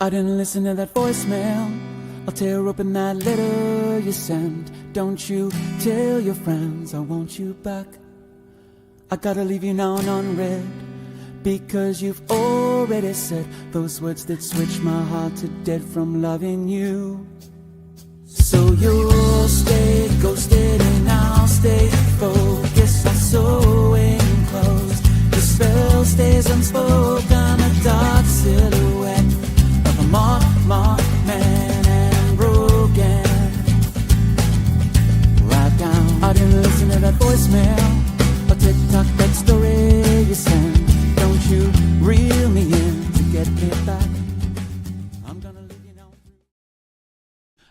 I didn't listen to that voicemail. I'll tear open that letter you sent. Don't you tell your friends I want you back. I gotta leave you now unread, because you've already said those words that switch my heart to dead from loving you. So you'll stay ghosted and I'll stay focused. I'm so enclosed. The spell stays unspoken. A dark silhouette of a marked man and broken. Right down. I didn't listen to that voicemail or TikTok that story you sent. Don't you reel me in to get me back. I'm gonna leave you now.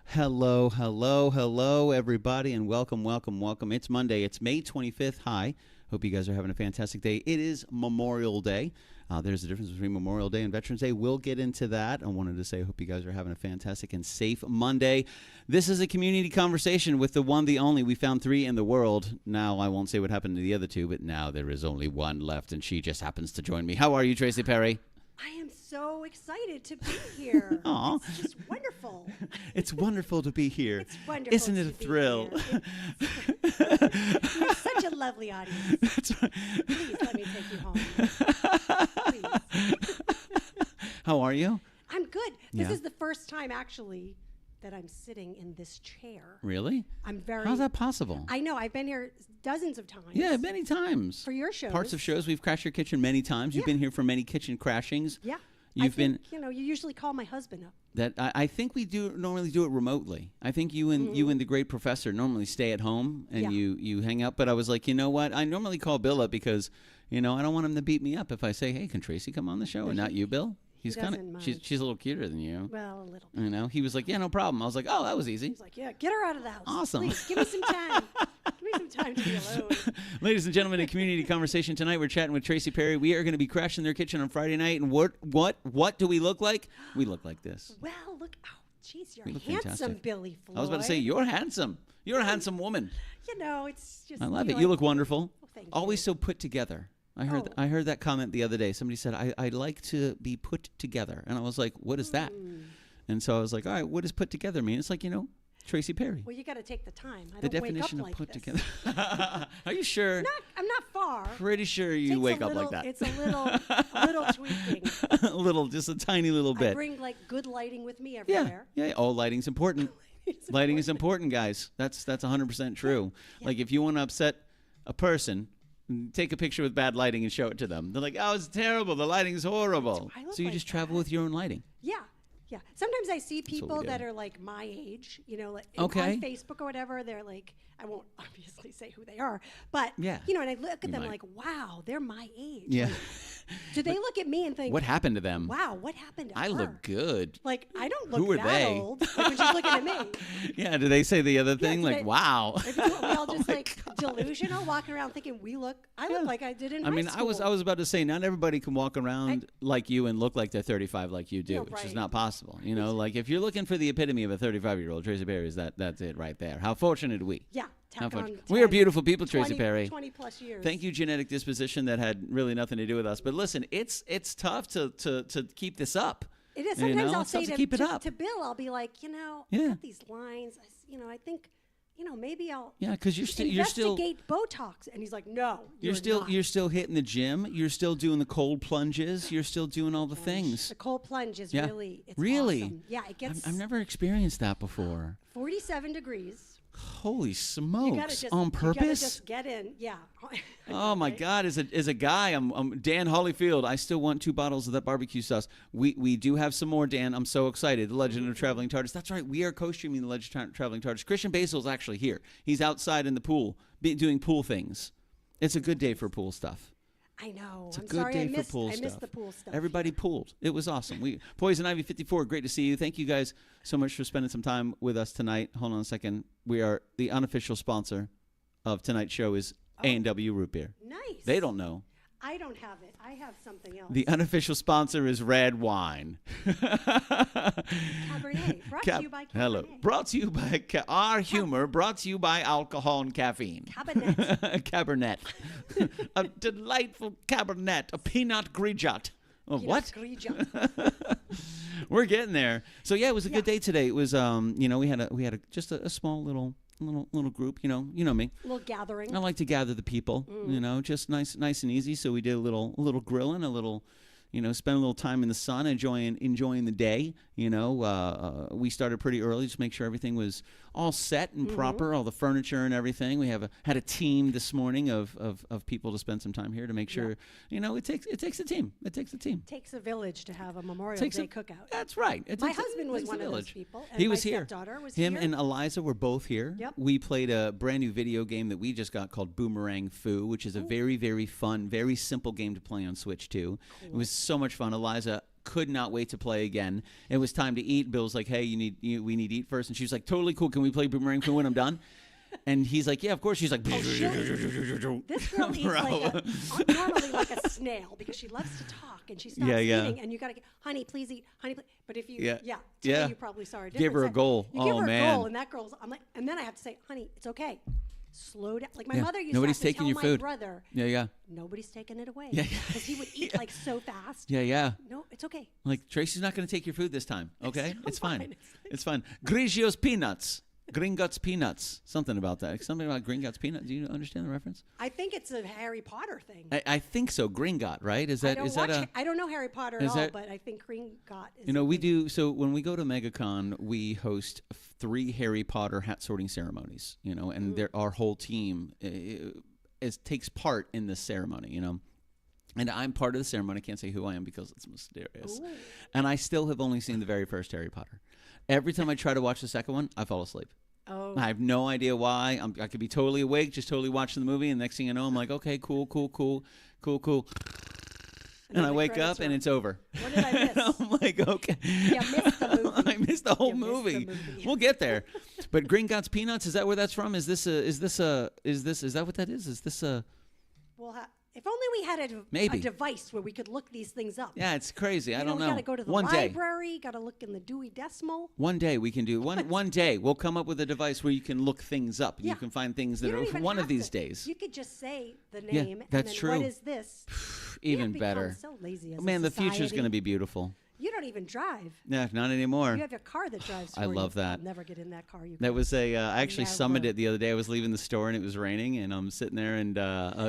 Hello, everybody, and welcome. It's Monday. It's May 25th. Hi. Hope you guys are having a fantastic day. It is Memorial Day. There's a difference between Memorial Day and Veterans Day. We'll get into that. I wanted to say I hope you guys are having a fantastic and safe Monday. This is a community conversation with the one, the only. We found three in the world. Now, I won't say what happened to the other two, but now there is only one left, and she just happens to join me. How are you, Tracy Perry? I am so excited to be here. Aw. It's just wonderful. It's wonderful to be here. It's wonderful. Isn't it a thrill? You're such a lovely audience. That's right. Please let me take you home. Please. How are you? I'm good. This Yeah. is the first time, actually, that I'm sitting in this chair. Really? I'm very... How's that possible? I know. I've been here dozens of times. Yeah, many times. For your shows. Parts of shows. We've crashed your kitchen many times. You've Yeah. been here for many kitchen crashings. Yeah. You've you usually call my husband up. I think we normally do it remotely. I think you and the great professor normally stay at home and Yeah. you hang out. But I was like, you know what? I normally call Bill up because, I don't want him to beat me up if I say, hey, can Tracy come on the show? And not you, Bill. He's kind doesn't of mind. she's a little cuter than you. Well, a little bit. He was like, yeah, no problem. I was like, oh, that was easy. He's like, yeah, get her out of the house. Awesome. Please, give me some time. Give me some time to be alone. Ladies and gentlemen, a community conversation tonight. We're chatting with Tracy Perry. We are going to be crashing their kitchen on Friday night. And what do we look like? We look like this. Well, look. Oh, jeez, you're You look handsome, fantastic. Billy Floyd. I was about to say, you're handsome. You're a handsome woman. It's just. I love it. You look wonderful. Oh, thank Always you. so put together. I Oh. heard that comment the other day. Somebody said, I like to be put together. And I was like, what is that? And so I was like, all right, what does put together mean? It's like, Tracy Perry. Well, you got to take the time. I The don't wake definition up of like put this. together. Are you sure? I'm not far. Pretty sure you Takes wake a up like little- that. It's a little tweaking. Just a tiny little I bit. bring like good lighting with me Yeah, everywhere. yeah. Oh, lighting's important. Lighting is important, guys. That's 100% true. Yeah. Like if you want to upset a person, take a picture with bad lighting and show it to them. They're like, "Oh, it's terrible. The lighting's horrible." I look So you like just travel that. with your own lighting. Yeah. Yeah. Sometimes I see what we people do. that are like my age, like Okay. on Facebook or whatever. They're like, I won't obviously say who they are, but Yeah. and I look at You them might. like, wow, they're my age. Yeah. Like, do they look at me and think, What happened to them? wow, what happened to I her? look good. Like, I don't look Who are that they? old. Like, when she's looking at me. Yeah. Do they say the other thing? do Like, they- wow. Maybe we all Oh just my like God. delusional, walking around thinking I look like I did in high I school. was about to say, not everybody can walk around like you and look like they're 35 like you do, Yeah, which is right. not possible. Like if you're looking for the epitome of a 35-year-old, Tracy Perry is that's it right there. How fortunate are we? Yeah. How tack on fortunate. We are 10, beautiful people, Tracy 20 Perry. 20 plus years. Thank you, genetic disposition that had really nothing to do with us. But listen, it's tough to keep this up. It is. You Sometimes know, I'll it's tough say to keep it up. to Bill, I'll be like, I Yeah. got these lines. I think, maybe I'll Yeah, because you're still investigate Botox. And he's like, no, you're still hitting the gym. You're still doing the cold plunges. You're still doing all the things. The cold plunge is Yeah. really, it's Really? awesome. Yeah, it gets I've never experienced that before. 47 degrees. Holy You gotta smokes! just, On You gotta purpose? just get in. Yeah. Oh my Right? God! As a guy, I'm Dan Hollyfield. I still want 2 bottles of that barbecue sauce. We do have some more, Dan. I'm so excited. The Legend of Traveling TARDIS. That's right. We are co-streaming the Legend of Traveling TARDIS. Christian Basil's actually here. He's outside in the pool, doing pool things. It's a good day for pool stuff. I know. It's a I'm good sorry, day I for missed, pool I stuff. missed the pool stuff. Everybody pooled. It was awesome. Poison Ivy 54. Great to see you. Thank you guys so much for spending some time with us tonight. Hold on a second. We are the unofficial sponsor of tonight's show is A&W Root Beer. Nice. They don't know. I don't have it. I have something else. The unofficial sponsor is Red Wine. Cabernet. Brought to you by Cabernet. Hello. Brought to you by our humor. Brought to you by alcohol and caffeine. Cabernet. Cabernet. A delightful Cabernet. A Pinot Grigio. Oh, what? Grigio. We're getting there. So yeah, it was a good day today. It was we had a just a small little group, you know me. A little gathering. I like to gather the people, just nice and easy. So we did a little grilling, a little, spend a little time in the sun, enjoying the day. We started pretty early, just make sure everything was all set and proper, all the furniture and everything. We had a team this morning of people to spend some time here to make sure, it takes a team. It takes a team. Takes a village to have a Memorial Day cookout. That's right. My husband was one of those people. And he my was here. Stepdaughter was Him here. and Eliza were both here. Yep. We played a brand new video game that we just got called Boomerang Foo, which is a very, very fun, very simple game to play on Switch too. Cool. It was so much fun. Eliza could not wait to play again. It was time to eat. Bill's like, hey, we need to eat first. And she was like, totally cool. Can we play Boomerang Foo when I'm done? And he's like, yeah, of course. She's like, this girl eats normally like a snail because she loves to talk and she stops eating. And you got to honey, please eat, honey, please. But if you, today you probably saw her difference. Give her a goal. You give her a goal, and that girl's, I'm like, and then I have to say, honey, it's okay. Slow down. Like my mother used Nobody's to have to taking tell your my food. brother, nobody's taking it away. Because he would eat like so fast. No, it's okay. Like, Tracy's not going to take your food this time, okay? It's fine. It's fine. Grigio's peanuts. Gringotts peanuts. Something about that. Something about Gringotts peanuts. Do you understand the reference? I think it's a Harry Potter thing. I think so. Gringot, right? I don't know Harry Potter at all, but I think Gringot is we do. So when we go to MegaCon, we host 3 Harry Potter hat sorting ceremonies, and our whole team takes part in this ceremony, And I'm part of the ceremony. I can't say who I am because it's mysterious. Ooh. And I still have only seen the very first Harry Potter. Every time I try to watch the second one, I fall asleep. Oh. I have no idea why. I could be totally awake, just totally watching the movie, and next thing you know, I'm like, okay, cool. And I wake up, and it's over. What did I miss? I'm like, okay. You missed the movie. I missed the whole movie. We'll get there. But Gringotts peanuts, is that where that's from? Is that what that is? Is this a... Well, if only we had a device where we could look these things up. Yeah, it's crazy. I don't know. We got to go to the library. Got to look in the Dewey Decimal. One day we can do one day we'll come up with a device where you can look things up. And you can find things that are one of these days. You could just say the name. That's and then true. What is this? Even better. So lazy as Man, the future's going to be beautiful. You don't even drive. Yeah, not anymore. You have a car that drives for I love you. that. I'll never get in that car. That was I actually summoned it the other day. I was leaving the store and it was raining, and I'm sitting there, and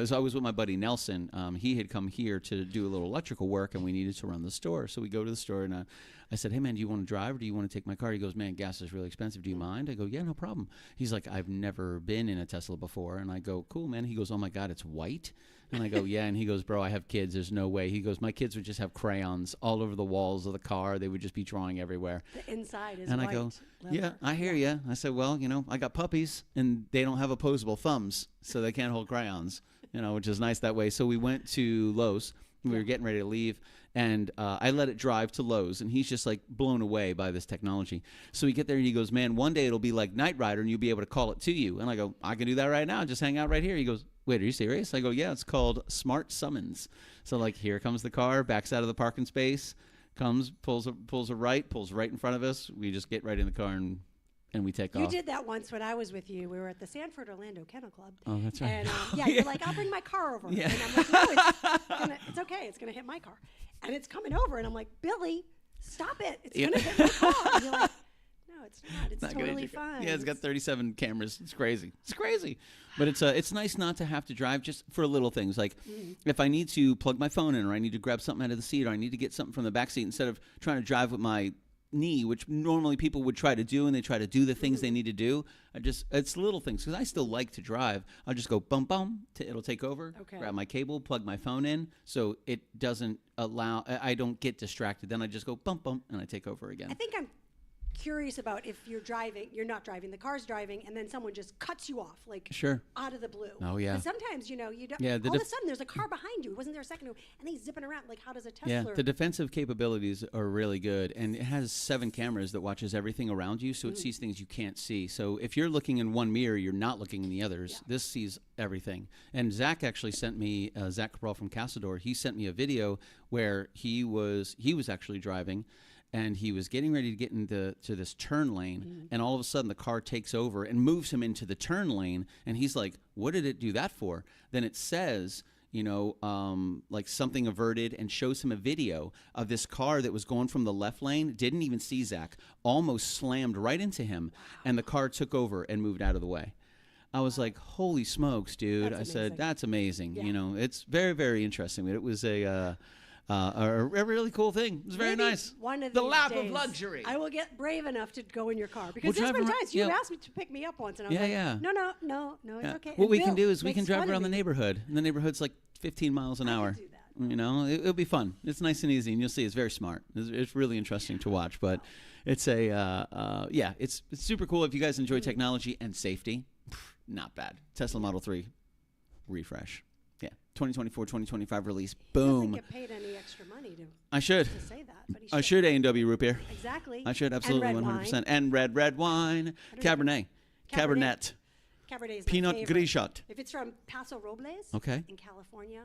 so I was with my buddy Nelson. He had come here to do a little electrical work, and we needed to run the store. So we go to the store, and I said, hey, man, do you want to drive or do you want to take my car? He goes, man, gas is really expensive. Do you mind? I go, yeah, no problem. He's like, I've never been in a Tesla before. And I go, cool, man. He goes, oh, my God, it's white? And I go, yeah. And he goes, bro, I have kids. There's no way. He goes, my kids would just have crayons all over the walls of the car. They would just be drawing everywhere. The inside is and white. I go, leather. Yeah, I hear you. I said, well, I got puppies, and they don't have opposable thumbs, so they can't hold crayons, which is nice that way. So we went to Lowe's. We were getting ready to leave, and I let it drive to Lowe's, and he's just like blown away by this technology. So we get there, and he goes, man, one day it'll be like Knight Rider, and you'll be able to call it to you. And I go, I can do that right now. Just hang out right here. He goes, wait, are you serious? I go, yeah, it's called Smart Summons. So like, here comes the car, backs out of the parking space, comes, pulls a right, pulls right in front of us. We just get right in the car, and we take off. You did that once when I was with you. We were at the Sanford Orlando Kennel Club. Oh, that's right. And you're like, I'll bring my car over. Yeah. And I'm like, no, it's okay. It's going to hit my car. And it's coming over. And I'm like, Billy, stop it. It's going to hit my car. And you're like, no, it's not. It's totally fine. Yeah, it's got 37 cameras. It's crazy. It's crazy. But it's nice not to have to drive just for little things. Like if I need to plug my phone in, or I need to grab something out of the seat, or I need to get something from the back seat, instead of trying to drive with my knee, which normally people would try to do, and they try to do the things they need to do. It's little things, because I still like to drive. I'll just go bum bum, it'll take over, grab my cable, plug my phone in, so it doesn't I don't get distracted. Then I just go bum bum, and I take over again. I think I'm curious about if you're not driving, the car's driving, and then someone just cuts you off, like out of the blue. Oh yeah. And sometimes you don't. All of a sudden, there's a car behind you. It wasn't there a second ago, and he's zipping around. Like, how does a Tesla? Yeah, the defensive capabilities are really good, and it has 7 cameras that watches everything around you, so it sees things you can't see. So if you're looking in one mirror, you're not looking in the others. Yeah. This sees everything. And Zach actually sent me Zach Cabral from Castledor. He sent me a video where he was actually driving, and he was getting ready to get into this turn lane, and all of a sudden the car takes over and moves him into the turn lane, and he's like, what did it do that for? Then it says, like something averted, and shows him a video of this car that was going from the left lane, didn't even see Zach, almost slammed right into him, and the car took over and moved out of the way. I was like, holy smokes, dude. I said, that's amazing. Yeah. It's very, very interesting. It was a really cool thing. It was very nice. One of the these lap days, of luxury. I will get brave enough to go in your car, because there's been times you asked me to pick me up once, and I was no, it's okay. What we can do is we can drive around the neighborhood, and the neighborhood's like 15 miles an hour. I can do that. It'll be fun. It's nice and easy, and you'll see it's very smart. It's really interesting to watch, but it's it's super cool. If you guys enjoy technology and safety, not bad. Tesla Model 3 refresh. Yeah, 2024, 2025 release. Boom. He doesn't get paid any extra money to say that, but he should. I should A&W root beer. Exactly. I should, absolutely, and 100%. And red wine. Cabernet. Cabernet is Pinot Grigio. If it's from Paso Robles in California,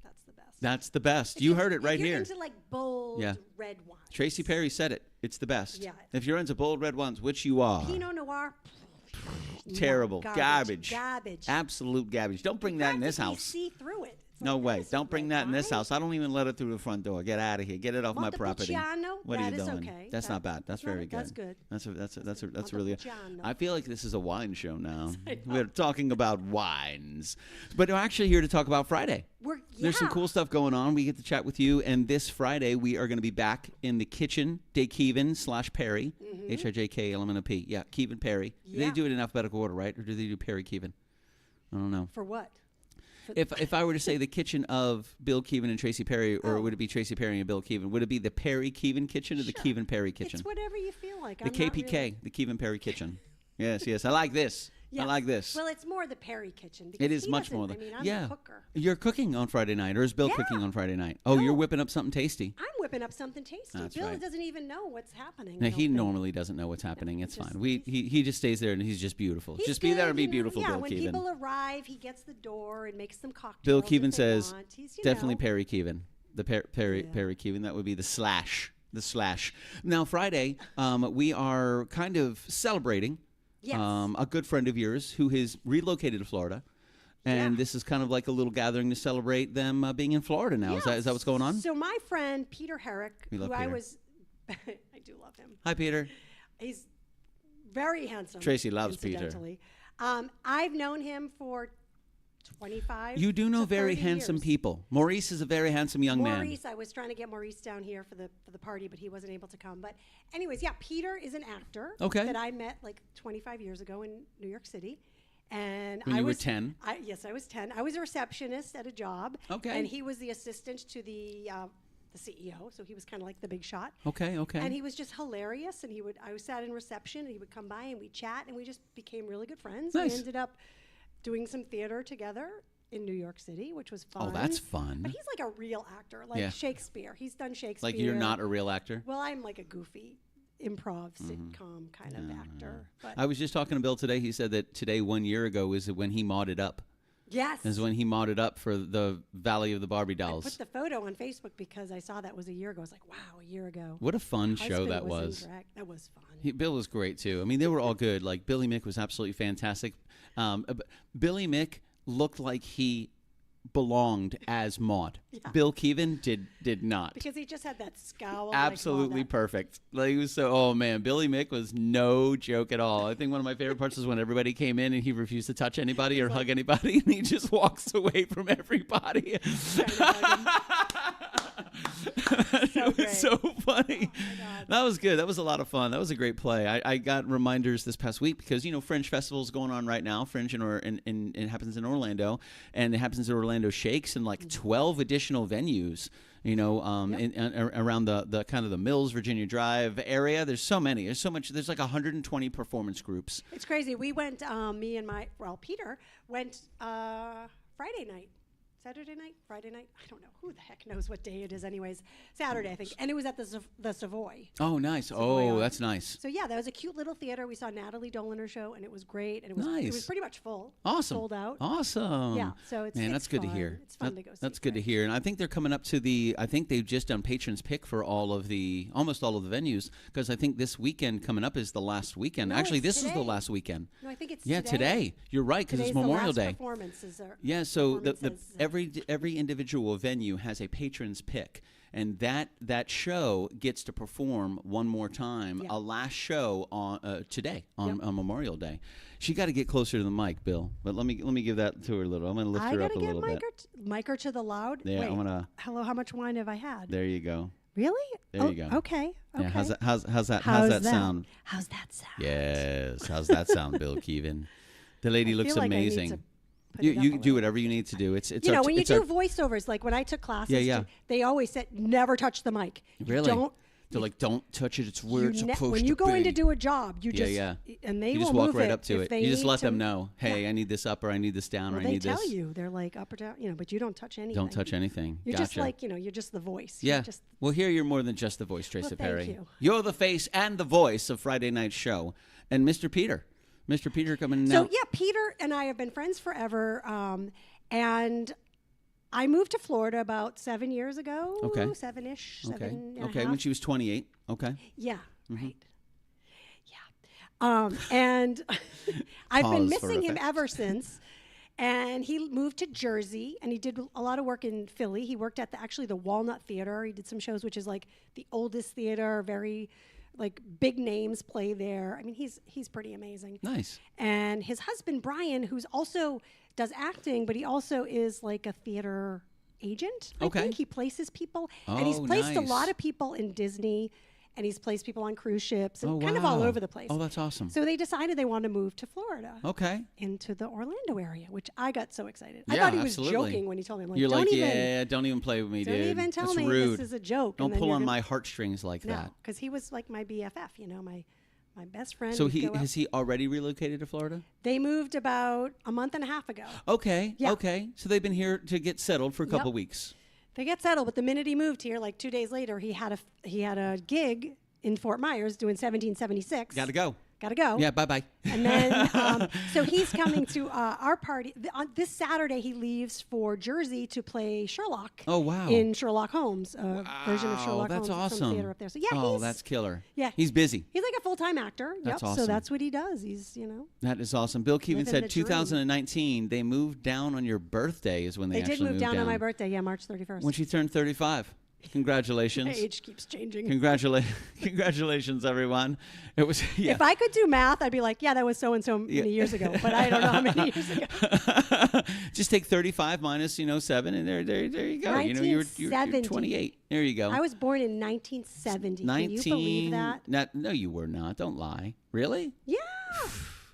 that's the best. That's the best. You heard it right if you're here. Into like bold red wine. Tracy Perry said it. It's the best. Yeah. If you're into bold red wines, which you are. Pinot Noir. Terrible. No, garbage. Absolute garbage. Don't bring that in this house. See through it. No way. Don't bring that in this house. I don't even let it through the front door. Get out of here. Get it off my property. What are you doing? Okay. That's not bad. That's very good. That's good. That's really good. I feel like this is a wine show now. We're talking about wines. But we're actually here to talk about Friday. There's some cool stuff going on. We get to chat with you. And this Friday, we are going to be back in the kitchen, de Kevin/Perry. HIJKLMNOP. Yeah, Kevin Perry. Yeah. They do it in alphabetical order, right? Or do they do Perry Kevin? I don't know. For what? If I were to say the kitchen of Bill Kevin and Tracy Perry, or would it be Tracy Perry and Bill Kevin? Would it be the Perry Kevin kitchen or the Kevin Perry kitchen? It's whatever you feel like. The KPK, the Kevin Perry kitchen. Yes. I like this. Yes. I like this. Well, it's more the Perry kitchen. Because it is much more. I'm a cooker. You're cooking on Friday night, or is Bill cooking on Friday night? Oh, you're whipping up something tasty. I'm whipping up something tasty. That's Bill right. doesn't even know what's happening. No, he normally doesn't know what's happening. It's fine. He just stays there, and he's just beautiful. Just be there and be beautiful, Bill Kevin. Yeah, when people arrive, he gets the door and makes them cocktails. Bill Kevin says, definitely Perry Kevin. The Perry Kevin. That would be the slash. The slash. Now, Friday, we are kind of celebrating a good friend of yours who has relocated to Florida. And this is kind of like a little gathering to celebrate them being in Florida now. Is that what's going on? So my friend Peter Herrick, I do love him. Hi, Peter. He's very handsome. Tracy loves Peter. I've known him for 25 You do know very years. handsome people. Maurice is a very handsome young man. Maurice, I was trying to get Maurice down here for the party, but he wasn't able to come. But anyways, Peter is an actor that I met like 25 years ago in New York City. And when you were 10? Yes, I was 10. I was a receptionist at a job. Okay. And he was the assistant to the CEO, so he was kind of like the big shot. Okay. And he was just hilarious. And I sat in reception, and he would come by, and we'd chat, and we just became really good friends. Nice. We ended up doing some theater together in New York City, which was fun. Oh, that's fun. But he's like a real actor, like Shakespeare. He's done Shakespeare. Like you're not a real actor? Well, I'm like a goofy improv sitcom kind of actor. But I was just talking to Bill today. He said that today, 1 year ago, is when he modded up. Yes. Is when he modded up for the Valley of the Barbie Dolls. I put the photo on Facebook because I saw that was a year ago. I was like, wow, a year ago. What a fun show that was. That was fun. Bill was great, too. I mean, they were all good. Like, Billy Mick was absolutely fantastic. Billy Mick looked like he belonged as Maud. Bill Kevin did not. Because he just had that scowl. Absolutely perfect. Like he was oh man, Billy Mick was no joke at all. I think one of my favorite parts was when everybody came in and he refused to touch anybody or hug anybody, and he just walks away from everybody. It was so funny. Oh that was good. That was a lot of fun. That was a great play. I got reminders this past week because Fringe Festival is going on right now. Fringe it happens in Orlando, and it happens at Orlando Shakes and like 12 additional venues. Around the kind of the Mills, Virginia Drive area. There's so many. There's so much. There's like 120 performance groups. It's crazy. We went. Me and Peter went Friday night. Saturday night? Friday night? I don't know. Who the heck knows what day it is anyways. Saturday, I think. And it was at the Savoy. Oh, nice. Savoy that's nice. So, that was a cute little theater. We saw Natalie Doliner's show, and it was great. And it was pretty much full. Awesome. Sold out. Awesome. Yeah, so it's that's good fun. to hear. It's fun to go see. That's good to hear. And I think they're coming up to I think they've just done Patrons Pick for almost all of the venues, because I think this weekend coming up is the last weekend. No, Actually, this today. is the last weekend. No, I think it's today. You're right, because it's Memorial Day. Performances are so every individual venue has a patron's pick. And that show gets to perform one more time, a last show on today on Memorial Day. She got to get closer to the mic, Bill. But let me give that to her a little. I'm going to lift her up a little bit. Mic her to the loud. Yeah, Wait, I'm gonna. Hello, how much wine have I had? There you go. Really? There you go. Okay. Yeah, how's that sound? How's that sound? Yes. How's that sound, Bill Keevan? The lady looks amazing. You do whatever you need to do. It's when you do voiceovers, like when I took classes, they always said never touch the mic. Really? They're like, don't touch it. It's where it's supposed to be. When you go in to do a job, you just and they you will just walk move right it up to it. You just let them know, hey, I need this up or I need this down or I need this. They tell you, they're like up or down, but you don't touch anything. Don't touch anything. You're just like, you're just the voice. Yeah. Well, here you're more than just the voice, Tracy Perry. Thank you. You're the face and the voice of Friday Night Show. And Mr. Peter coming now. So Peter and I have been friends forever, and I moved to Florida about 7 years ago. Okay. 7-ish. Okay. 7 Okay. When she was 28. Okay. Yeah. Mm-hmm. Right. Yeah. And I've been missing him ever since. And he moved to Jersey, and he did a lot of work in Philly. He worked at the Walnut Theater. He did some shows, which is like the oldest theater, very like big names play there. I mean, he's pretty amazing. Nice. And his husband Brian, who's also does acting, but he also is like a theater agent. I think he places people, and he's placed a lot of people in Disney, and he's placed people on cruise ships, and kind of all over the place. Oh, that's awesome. So they decided they wanted to move to Florida. Okay. Into the Orlando area, which I got so excited. Yeah, I thought he was absolutely. joking when he told me. I'm like, You're don't like, even, don't even play with me, dude. Don't even tell that's me rude. this is a joke. Don't pull on my heartstrings like that. because he was like my BFF, my best friend. So has he already relocated to Florida? They moved about a month and a half ago. Okay. Yeah. Okay. So they've been here to get settled for a couple weeks. They get settled, but the minute he moved here, like 2 days later, he had a gig in Fort Myers doing 1776. Gotta go. Yeah, bye-bye. And then, so he's coming to our party. This Saturday, he leaves for Jersey to play Sherlock. Oh, wow. In Sherlock Holmes, version of Sherlock that's Holmes. awesome. Some theater up there. So, yeah, that's killer. Yeah. He's busy. He's like a full-time actor. That's awesome. So that's what he does. He's, That is awesome. Bill Keevan said 2019, they moved down on your birthday is when they actually moved down. They did move down on my birthday, March 31st. When she turned 35. Congratulations. My age keeps changing. Congratulations, everyone. It was. Yeah. If I could do math, I'd be like, yeah, that was so and so many years ago, but I don't know how many years ago. Just take 35 minus 7, and there you go. You're 28. There you go. I was born in 1970. Can you believe that? No, you were not. Don't lie. Really? Yeah.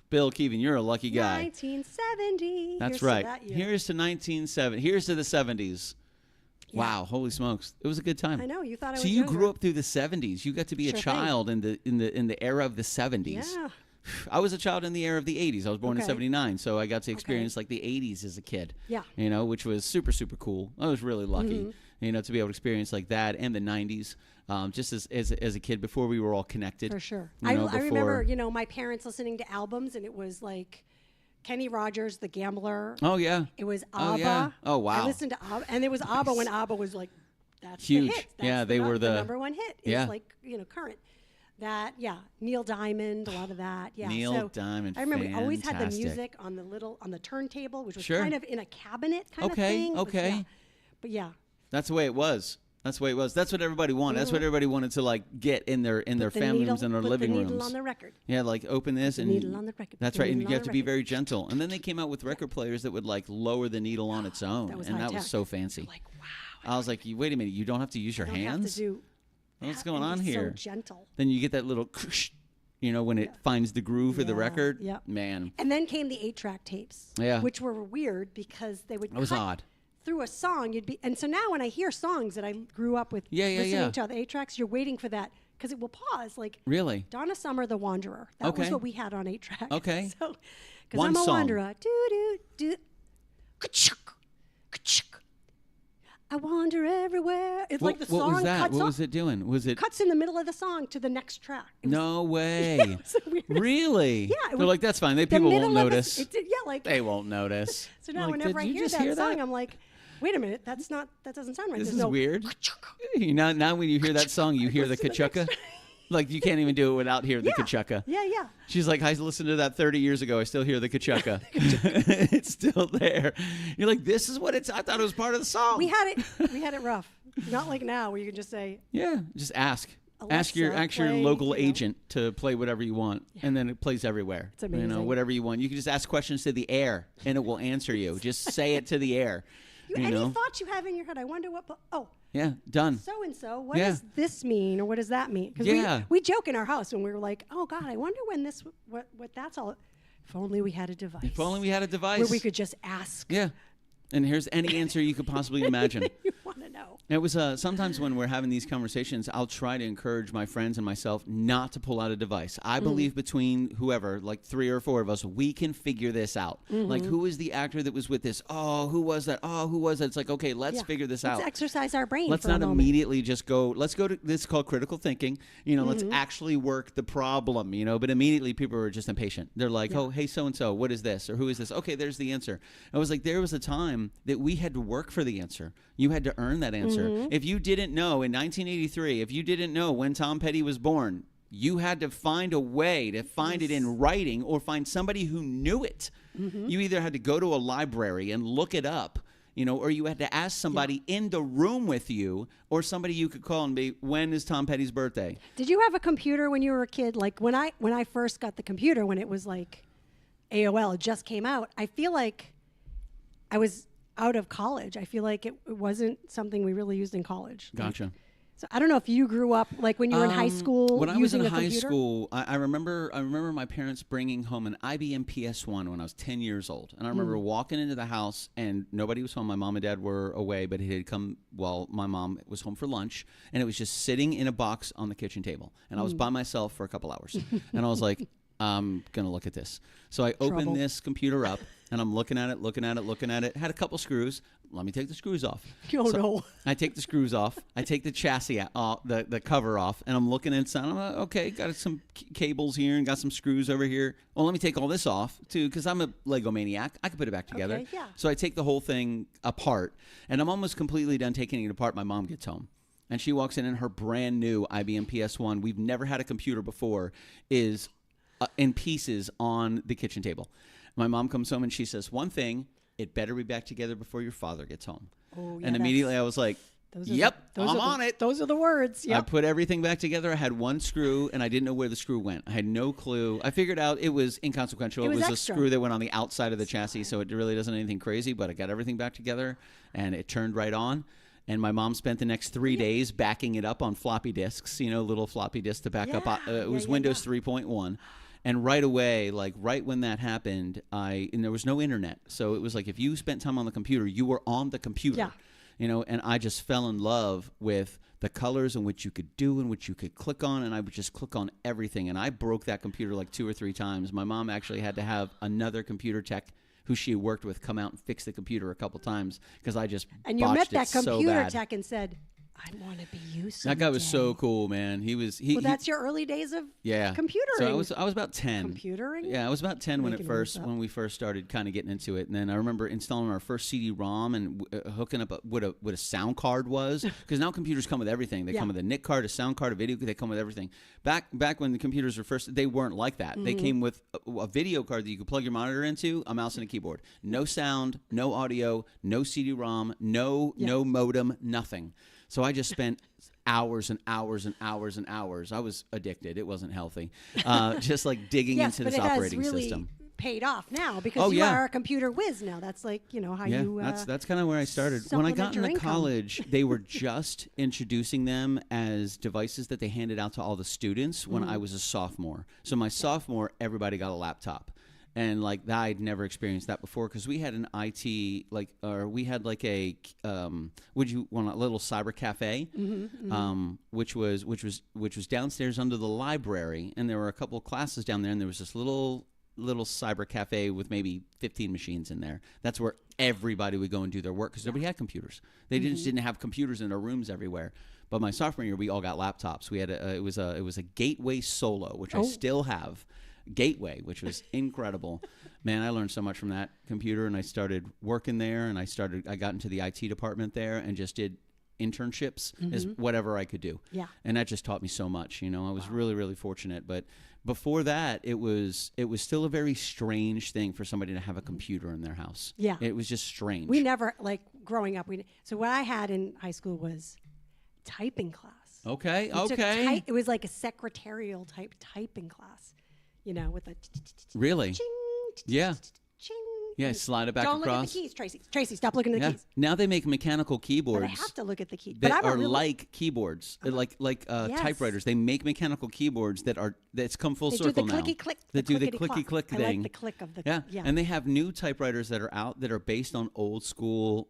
Bill Keevan, you're a lucky guy. 1970. That's right. Here's to 1970. Here's to the 70s. Yeah. Wow, holy smokes. It was a good time. I know, you thought I was So you grew up through the 70s. You got to be a child in the era of the 70s. Yeah. I was a child in the era of the 80s. I was born in 79, so I got to experience like the 80s as a kid. Yeah. Which was super, super cool. I was really lucky, to be able to experience like that and the 90s. Just as a kid before we were all connected. For sure. I remember, my parents listening to albums, and it was like Kenny Rogers, The Gambler. Oh, yeah. It was ABBA. Oh, yeah. Oh, wow. I listened to ABBA, and it was ABBA when ABBA was like, that's huge. The hit. That's they were the number one hit. It's like, current. That, Neil Diamond, a lot of that. Yeah. Neil Diamond, I remember we always had the music on the turntable, which was kind of in a cabinet kind of thing. Okay. But yeah. That's the way it was. That's what everybody wanted. That's what everybody wanted to like get in their family rooms and their living rooms. Put the needle on the record. Yeah, like open this and needle on the record. That's right, and you have to be very gentle. And then they came out with record players that would like lower the needle on its own, that was so fancy. Like, wow. I was like, wait a minute, you don't have to use your hands. What's going on here? So gentle. Then you get that little, when it finds the groove of the record. Yeah. Man. And then came the 8-track tapes. Yeah. Which were weird because they would. That was odd. Through a song, and so now when I hear songs that I grew up with listening to the 8-tracks, you're waiting for that because it will pause. Like really, Donna Summer, The Wanderer. That was what we had on 8-track. Okay, so because I'm a wanderer, I wander everywhere. It's like the song what was that? cuts What off, was it doing? Was it cuts in the middle of the song to the next track? No way. Really? Yeah. They're like, that's fine. People won't notice. They won't notice. So now whenever I hear that song, I'm like, wait a minute, that doesn't sound right. This is weird. Now when you hear that song, you hear the kachuka. Like, you can't even do it without hearing the Kachukka. Yeah, yeah. She's like, I listened to that 30 years ago. I still hear the Kachukka. It's still there. You're like, this is what it's. I thought it was part of the song. We had it rough. Not like now where you can just say, Yeah, just ask. Ask Alexa, your play, local agent to play whatever you want, and then it plays everywhere. It's amazing. Whatever you want. You can just ask questions to the air, and it will answer you. Just say it to the air. Any thoughts you have in your head? I wonder what. Yeah, done. So and so. What does this mean, or what does that mean? Because we joke in our house when we were like, oh God, I wonder when this what that's all. If only we had a device. If only we had a device where we could just ask. Yeah. And here's any answer you could possibly imagine. You want to know. It was sometimes when we're having these conversations, I'll try to encourage my friends and myself not to pull out a device. I believe between whoever, like 3 or 4 of us, we can figure this out. Like, who is the actor that was with this? Oh, who was that? Oh, who was that? It's like, okay, let's figure this out. Let's exercise our brain. Let's for not a moment. immediately just go. Let's go to this is called critical thinking. Let's actually work the problem. But immediately people are just impatient. They're like, oh, hey, so and so, what is this or who is this? Okay, there's the answer. I was like, there was a time that we had to work for the answer. You had to earn that answer. If you didn't know in 1983, if you didn't know when Tom Petty was born, you had to find a way to find it in writing or find somebody who knew it. You either had to go to a library and look it up, or you had to ask somebody in the room with you, or somebody you could call and be, when is Tom Petty's birthday? Did you have a computer when you were a kid? Like when I first got the computer, when it was like AOL just came out, I feel like I was out of college. I feel like it wasn't something we really used in college. Gotcha. So I don't know if you grew up like when you were in high school. When I was in high computer? school, I remember my parents bringing home an IBM PS1 when I was 10 years old, and I remember walking into the house and nobody was home. My mom and dad were away, but it had come while my mom was home for lunch, and it was just sitting in a box on the kitchen table, and I was by myself for a couple hours, and I was like, I'm gonna look at this. So I opened this computer up. And I'm looking at it. Had a couple screws. Let me take the screws off. Oh, no. I take the screws off. I take the chassis, the cover off, and I'm looking inside. I'm like, okay, got some cables here and got some screws over here. Well, let me take all this off, too, because I'm a Lego maniac. I can put it back together. Okay, yeah. So I take the whole thing apart, and I'm almost completely done taking it apart. My mom gets home. And she walks in her brand new IBM PS1. We've never had a computer before, is in pieces on the kitchen table. My mom comes home and she says, one thing, it better be back together before your father gets home. Oh, yeah, and immediately I was like, yep, I'm on it. Those are the words. Yep. I put everything back together. I had one screw, and I didn't know where the screw went. I had no clue. I figured out it was inconsequential. It was a screw that went on the outside of the chassis, so it really doesn't anything crazy, but I got everything back together, and it turned right on. And my mom spent the next 3 days backing it up on floppy disks, little floppy disks to back up. It was Windows 3.1. And right away, like right when that happened, and there was no internet. So it was like if you spent time on the computer, you were on the computer. Yeah. And I just fell in love with the colors and what you could do and what you could click on, and I would just click on everything. And I broke that computer like 2 or 3 times. My mom actually had to have another computer tech who she worked with come out and fix the computer a couple times because I just and you met that computer tech and said, I want to be you someday. That guy was so cool, man. Well, that's your early days of computering. So I was about 10. Computering? Yeah, I was about 10 when we first started kind of getting into it. And then I remember installing our first CD-ROM and hooking up what a sound card was. Because now computers come with everything. They come with a NIC card, a sound card, a video. They come with everything. Back when the computers were first, they weren't like that. They came with a video card that you could plug your monitor into, a mouse and a keyboard. No sound, no audio, no CD-ROM, no modem, nothing. So I just spent hours and hours and hours and hours. I was addicted. It wasn't healthy. Just like digging into this operating system. Paid off now because you are a computer whiz now. That's like, how you that's kind of where I started. When I got into college, they were just introducing them as devices that they handed out to all the students when I was a sophomore. So my sophomore, everybody got a laptop. And like that, I'd never experienced that before because we had an IT we had like a would you want a little cyber cafe, which was downstairs under the library, and there were a couple of classes down there, and there was this little cyber cafe with maybe 15 machines in there. That's where everybody would go and do their work because nobody had computers. They just didn't have computers in their rooms everywhere. But my sophomore year, we all got laptops. We had it was a Gateway Solo, which I still have. Gateway, which was incredible. Man, I learned so much from that computer, and I started working there, and I got into the IT department there and just did internships as whatever I could do. Yeah. And that just taught me so much. You know, I was really, really fortunate. But before that, it was still a very strange thing for somebody to have a computer in their house. Yeah. It was just strange. We never, like, growing up, so what I had in high school was typing class. Okay. We took Okay. it was like a secretarial type typing class, you know, with a Really? ching, Yeah. ching. Yeah. Slide it back Don't across. look at the keys, Tracy. Tracy, stop looking at the Yeah. keys. Now they make mechanical keyboards. But I have to look at the keys. That But I'm are a really, like keyboards, like Yes. typewriters. They make mechanical keyboards that's come full they do circle the now. clicky click. That do the clickety clicky click I thing. like the click of the Yeah. yeah. And they have new typewriters that are out that are based on old school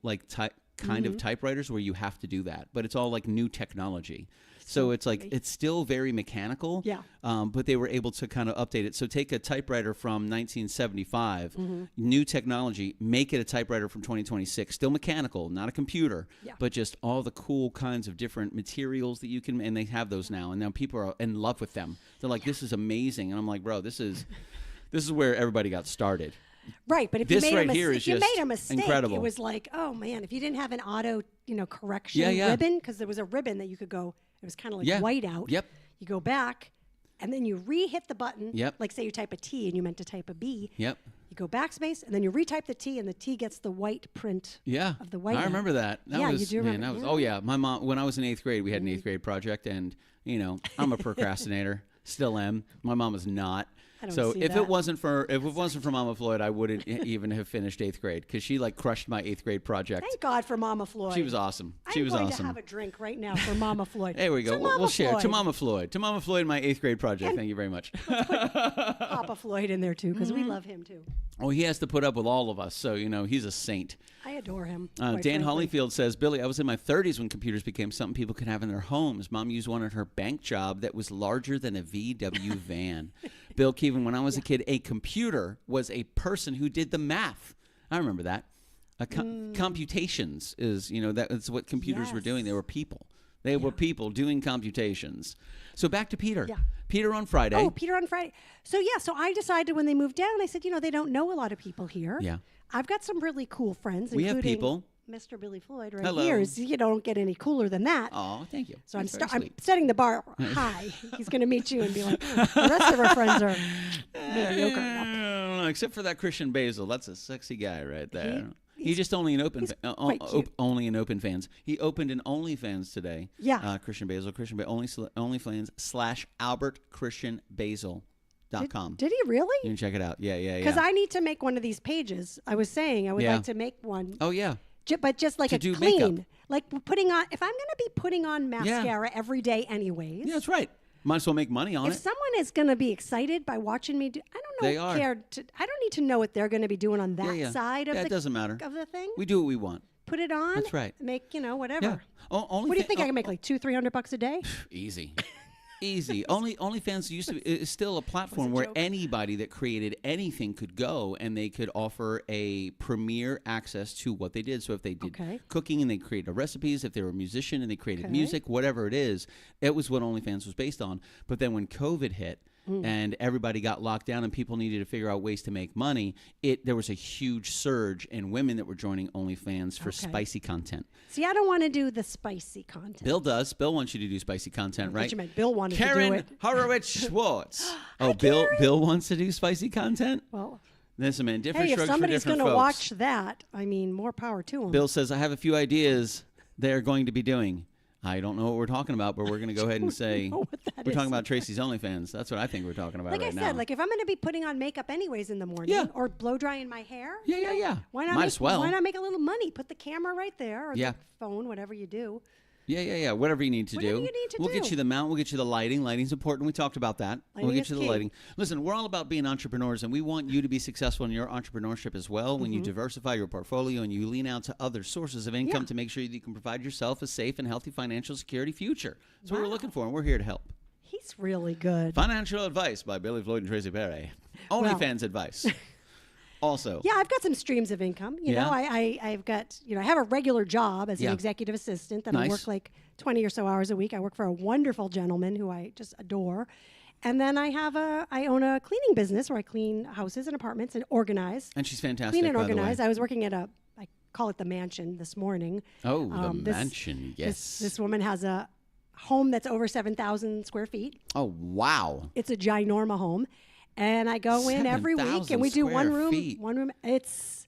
kind of typewriters where you have to do that, but it's all like new technology. So it's like it's still very mechanical. Yeah. But they were able to kind of update it. So take a typewriter from 1975, new technology, make it a typewriter from 2026, still mechanical, not a computer, but just all the cool kinds of different materials that you can, and they have those now. And now people are in love with them. They're like, this is amazing. And I'm like, bro, this is where everybody got started. Right, but if This you made right here is if you just made a mistake, incredible. it was like, oh man, if you didn't have an auto, correction Yeah. ribbon, because there was a ribbon that you could go, it was kind of like white out. Yep. You go back, and then you re-hit the button. Yep. Like say you type a T and you meant to type a B. Yep. You go backspace, and then you retype the T, and the T gets the white print. Yeah. Of the white. I remember that. Yeah, was, you do man, remember- that was, yeah. oh yeah. My mom, when I was in 8th grade, we had an 8th grade project, and I'm a procrastinator, still am. My mom is not. I don't So see if that. it wasn't for Mama Floyd, I wouldn't even have finished 8th grade because she like crushed my 8th grade project. Thank God for Mama Floyd. She was awesome. She was I'm going awesome. to have a drink right now for Mama Floyd. There we go. To We'll Mama share to Floyd. Mama Floyd. To Mama Floyd, my 8th grade project. Thank you very much. Papa Floyd in there too, because we love him too. Oh, he has to put up with all of us, so he's a saint. I adore him. Dan quite frankly. Hollyfield says, Billy, I was in my 30s when computers became something people could have in their homes. Mom used one at her bank job that was larger than a VW van. Bill Keevan, when I was a kid, a computer was a person who did the math. I remember that. Computations is, that's what computers were doing. They were people. They were people doing computations. So back to Peter. Yeah. Peter on Friday. Oh, Peter on Friday. So I decided when they moved down, I said, they don't know a lot of people here. Yeah. I've got some really cool friends, We have including people. Mr. Billy Floyd right Hello. here. You don't get any cooler than that. Oh, thank you. So That's I'm very sweet. setting the bar high. He's going to meet you and be like, "Oh, the rest of our friends are mediocre enough." Except for that Christian Basil. That's a sexy guy right there. He he's just only an quite cute. only an OpenFans. He opened an OnlyFans today. Yeah. Christian Basil. OnlyFans /AlbertChristianBasil.com. Did he really? You can check it out. Yeah. Because I need to make one of these pages. I was saying I would Yeah. like to make one. Oh yeah. But just like To a do clean, makeup. like putting on. If I'm going to be putting on mascara every day, anyways. Yeah, that's right. Might as well make money on If it. someone is going to be excited by watching me do, I don't know. They are. I don't need to know what they're going to be doing on that Yeah. side of Yeah, the it doesn't matter. of the thing. We do what we want. Put it on. That's right. Make whatever. Yeah. What do you think I can make like $200-300 a day? Easy. Easy. OnlyFans is still a platform where joke. anybody that created anything could go and they could offer a premier access to what they did. So if they did Okay. cooking and they created recipes, if they were a musician and they created Okay. music, whatever it is, it was what OnlyFans was based on. But then when COVID hit and everybody got locked down and people needed to figure out ways to make money, there was a huge surge in women that were joining OnlyFans for Okay. spicy content. See, I don't want to do the spicy content. Bill does. Bill wants you to do spicy content, What right? you meant Bill wanted to do Karen it. Horowitz Schwartz. Oh, Bill wants to do spicy content? Well, Listen, man, different hey, if strokes for somebody's different going to folks. watch that, I mean, more power to them. Bill says, I have a few ideas they're going to be doing. I don't know what we're talking about, but we're going to go ahead and say know what that we're is. talking about Tracy's OnlyFans. That's what I think we're talking about like right I said, now. like if I'm going to be putting on makeup anyways in the morning, Yeah. or blow drying my hair, Yeah. Why not Might make, as well. Why not make a little money? Put the camera right there, or Yeah. the phone, whatever you do. Yeah. Whatever you need to Whatever do. you need to We'll get do. you the mount. We'll get you the lighting. Lighting's important. We talked about that. We'll Lighting get is you the key. lighting. Listen, we're all about being entrepreneurs, and we want you to be successful in your entrepreneurship as well. When you diversify your portfolio and you lean out to other sources of income Yeah. to make sure that you can provide yourself a safe and healthy financial security future. That's what we're looking for, and we're here to help. He's really good. Financial advice by Billy Floyd and Tracy Perry. OnlyFans advice. Also. Yeah, I've got some streams of income. You know, I've got, I have a regular job as Yeah. an executive assistant that I Nice. work like 20 or so hours a week. I work for a wonderful gentleman who I just adore. And then I own a cleaning business where I clean houses and apartments and organize. And she's fantastic, Clean and by the way. organize. I was working at I call it the mansion this morning. Oh, the mansion. Yes. This woman has a home that's over 7,000 square feet. Oh, wow. It's a ginorma home. And I go in every week and we do one room. feet. One room. It's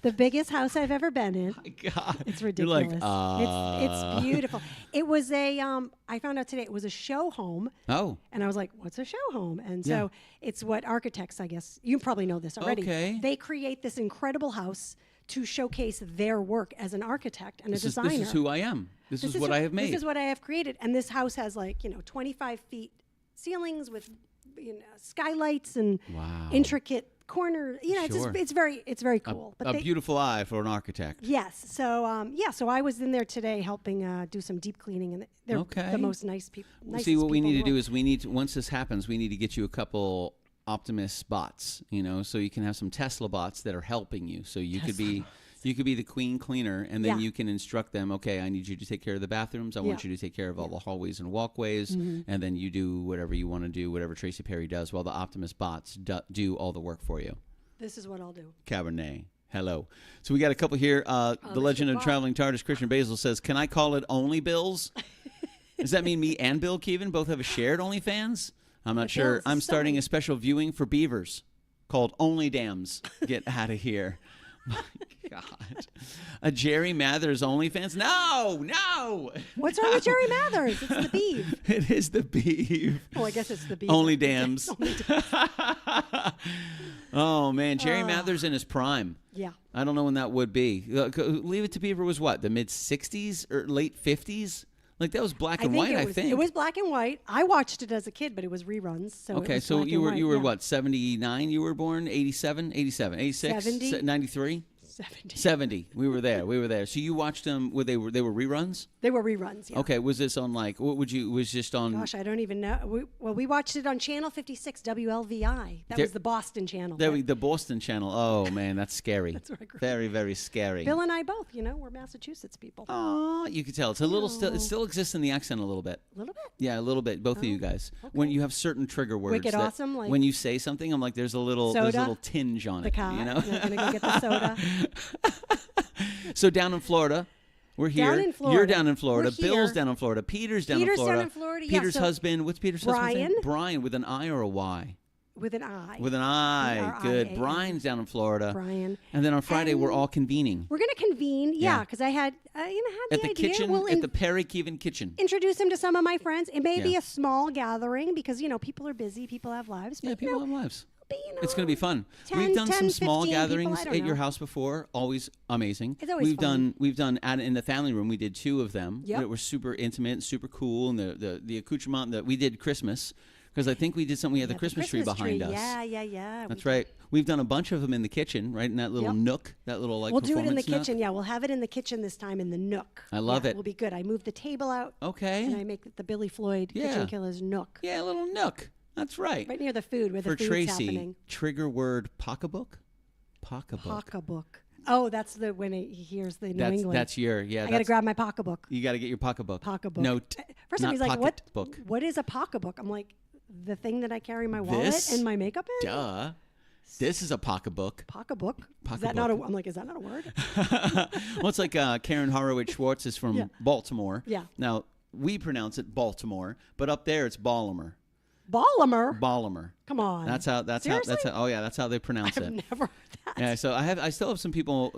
the biggest house I've ever been in. My God. It's ridiculous. You're like, it's beautiful. It was I found out today it was a show home. Oh. And I was like, what's a show home? And so it's what architects, I guess, you probably know this already. Okay. They create this incredible house to showcase their work as an architect and a designer. This is who I am. This is what I have made. This is what I have created. And this house has 25 feet ceilings with skylights and intricate corner. Sure. It's very cool. A beautiful eye for an architect. Yes. So so I was in there today helping do some deep cleaning, and they're the most nice people. See, what we need to do is once this happens, we need to get you a couple Optimus bots, so you can have some Tesla bots that are helping you. So you could be the queen cleaner, and then you can instruct them, okay, I need you to take care of the bathrooms. I want you to take care of all the hallways and walkways. And then you do whatever you want to do, whatever Tracy Perry does, while the Optimus bots do all the work for you. This is what I'll do. Cabernet. Hello. So we got a couple here. The legend of traveling TARDIS, Christian Basil says, can I call it Only Bills? Does that mean me and Bill Keevan both have a shared OnlyFans? I'm not sure. I'm starting a special viewing for beavers called Only Dams. Get out of here. My God. A Jerry Mathers OnlyFans? No. What's wrong with Jerry Mathers? It's the beef. It is the beef. Oh, I guess it's the beef. Only Dams. Oh, man. Jerry Mathers in his prime. Yeah. I don't know when that would be. Leave It to Beaver was what? The mid-60s or late 50s? Like, that was black and white, I think. It was black and white. I watched it as a kid, but it was reruns. So okay, so you were what, 79 you were born? 87, 86, 70? 93? 70. We were there. So you watched them, they were reruns? They were reruns, yeah. Okay, was this on was just on? Gosh, I don't even know. We watched it on Channel 56, WLVI. That was the Boston channel. The Boston channel. Oh, man, that's scary. That's where I grew up. Very, very scary. Bill and I both, we're Massachusetts people. Oh, you could tell. It's a little it still exists in the accent a little bit. A little bit? Yeah, a little bit. Both of you guys. Okay. When you have certain trigger words. Wicked awesome. Like when you say something, I'm like, there's a little tinge on the it. car. I'm going to go get the soda. So down in Florida, we're here. Down in Florida. You're down in Florida. We're Bill's here. down in Florida. Peter's down in Florida. Down in Florida. Peter's so husband. What's Peter's husband's name? Brian with an I or a Y? With an I. With an I. B-R-I-A-N. Good. Brian's down in Florida. Brian. And then on Friday, we're all convening. We're going to convene, because I had, had at the the idea. kitchen, at the Perry Keevan kitchen. Introduce him to some of my friends. It may be a small gathering because, people are busy. People have lives. But, People have lives. But, it's going to be fun. 10, We've done 10, some small 15 gatherings people, at your house before. Always amazing. It's always fun. We've done in the family room. We did 2 of them. Yep. That were super intimate, super cool, and the accoutrement that we did Christmas. Because I think we did something. We had the Christmas tree behind us. Yeah. That's right. We've done a bunch of them in the kitchen, right in that little nook, that little We'll do it in the nook. kitchen. Yeah, we'll have it in the kitchen this time in the nook. I love it. It will be good. I moved the table out. Okay. And I make it the Billy Floyd KitchenKillaz nook. Yeah, a little nook. That's right. Right near the food where the food's Tracy, happening. Trigger word pocketbook. Pocketbook. Oh, that's when he hears the New England. That's your I got to grab my pocketbook. You got to get your pocketbook. Pocketbook. No, first time he's like, pocketbook. What is a pocketbook? I'm like, the thing that I carry my wallet and my makeup in? Duh. This is a pocketbook. Pocketbook? Pocketbook. Is that not I'm like, is that not a word? Well, it's like Karen Horowitz Schwartz is from Baltimore. Yeah. Now, we pronounce it Baltimore, but up there it's Ballimer. Ballimer? Come on. That's how that's how they pronounce it. I've never heard that. Yeah, so I still have some people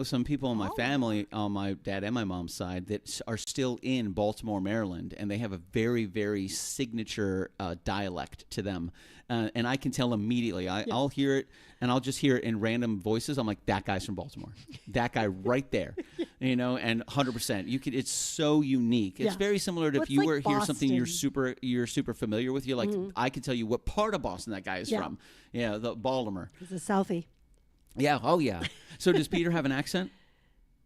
in my family on my dad and my mom's side that are still in Baltimore, Maryland, and they have a very, very signature dialect to them. And I can tell immediately. I'll hear it, and I'll just hear it in random voices. I'm like, that guy's from Baltimore. That guy right there, and 100%. It's so unique. It's very similar to if you were hear something you're super familiar with. You're like, I can tell you what part of Boston that guy is from. Yeah, the Baltimore. He's a Southie. Yeah. Oh, yeah. So does Peter have an accent?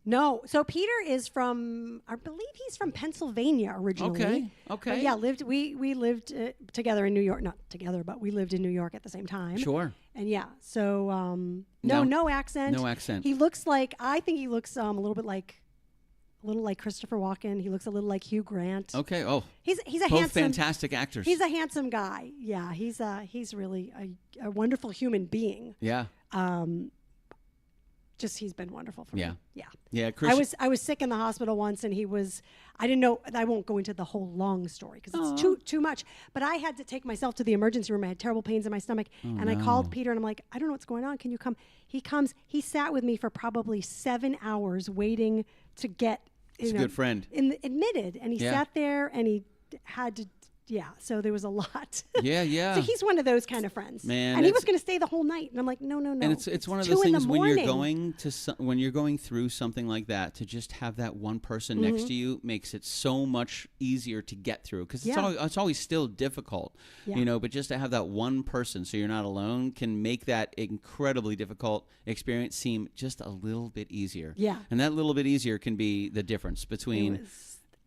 No. So Peter is from, I believe he's from Pennsylvania originally. Okay. But yeah, we lived together in New York. Not together, but we lived in New York at the same time. Sure. And so no accent. No accent. He looks like, I think he looks a little like Christopher Walken. He looks a little like Hugh Grant. Okay. Oh. He's a both handsome, fantastic actors. He's a handsome guy. Yeah. He's really a wonderful human being. Yeah. he's been wonderful for me. Yeah. Yeah, Christian. I was sick in the hospital once, and I didn't know. I won't go into the whole long story because it's too much. But I had to take myself to the emergency room. I had terrible pains in my stomach, and I called Peter, and I'm like, I don't know what's going on. Can you come? He comes. He sat with me for probably 7 hours waiting to get. He's a good friend. Admitted, and he sat there, and he had to. Yeah, so there was a lot. Yeah. So he's one of those kind of friends, man. And he was going to stay the whole night, and I'm like, no. And it's one of those things when you're going through something like that, to just have that one person next to you makes it so much easier to get through, because it's always still difficult, But just to have that one person, so you're not alone, can make that incredibly difficult experience seem just a little bit easier. Yeah, and that little bit easier can be the difference between.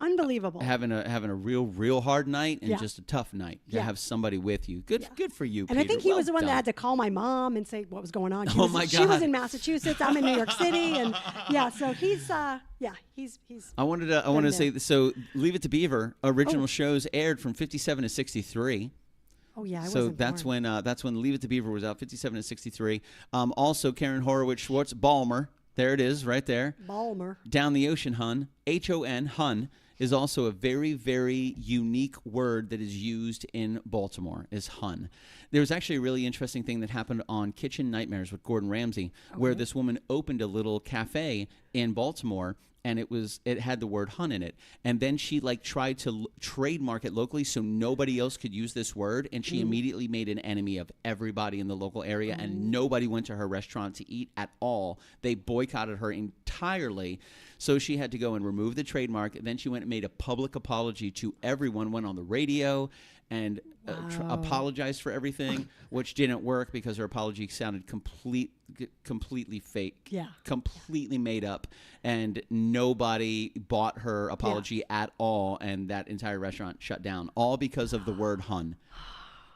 Unbelievable. Having a real hard night and just a tough night. To have somebody with you. Good for you, And Peter. I think he was the one done. that had to call my mom and say what was going on. She She was in Massachusetts. I'm in New York City, and so he's I wanted to say, so Leave It to Beaver original shows aired from 57 to 63. Oh yeah, so that's when Leave It to Beaver was out, 57 to 63. Also Karen Horowitz Schwartz, Balmer. There it is, right there. Balmer. Down the Ocean Hun, H-O-N, Hun, is also a very, very unique word that is used in Baltimore, is Hun. There was actually a really interesting thing that happened on Kitchen Nightmares with Gordon Ramsay, where this woman opened a little cafe in Baltimore, and it had the word Hun in it. And then she tried to trademark it locally so nobody else could use this word, and she immediately made an enemy of everybody in the local area, and nobody went to her restaurant to eat at all. They boycotted her entirely. So she had to go and remove the trademark. And then she went and made a public apology to everyone, went on the radio and apologized for everything, which didn't work because her apology sounded completely fake, completely made up, and nobody bought her apology at all, and that entire restaurant shut down, all because of the word Hun.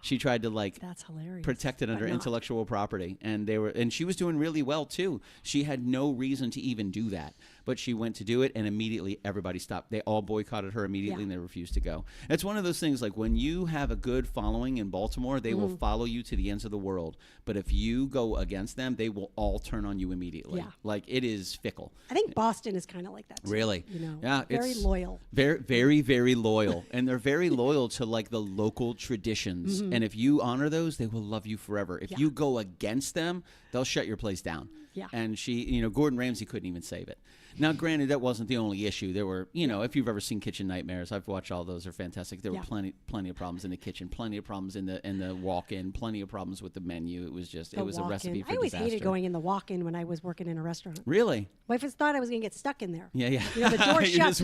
She tried to that's hilarious. Protect it under intellectual property, and she was doing really well too. She had no reason to even do that, but she went to do it, and immediately everybody stopped. They all boycotted her immediately, and they refused to go. It's one of those things, like when you have a good following in Baltimore, they will follow you to the ends of the world. But if you go against them, they will all turn on you immediately. Yeah. Like, it is fickle. I think Boston is kind of like that too. Really? Yeah, very loyal. Very, very, very loyal, and they're very loyal to the local traditions. And if you honor those, they will love you forever. If you go against them, they'll shut your place down. Yeah. And Gordon Ramsay couldn't even save it. Now, granted, that wasn't the only issue. There were, if you've ever seen Kitchen Nightmares, I've watched all those. They're fantastic. There were plenty of problems in the kitchen, plenty of problems in the walk-in, plenty of problems with the menu. It was just, it was a recipe for disaster. I always hated going in the walk-in when I was working in a restaurant. Really? My wife thought I was going to get stuck in there. Yeah. The door shut.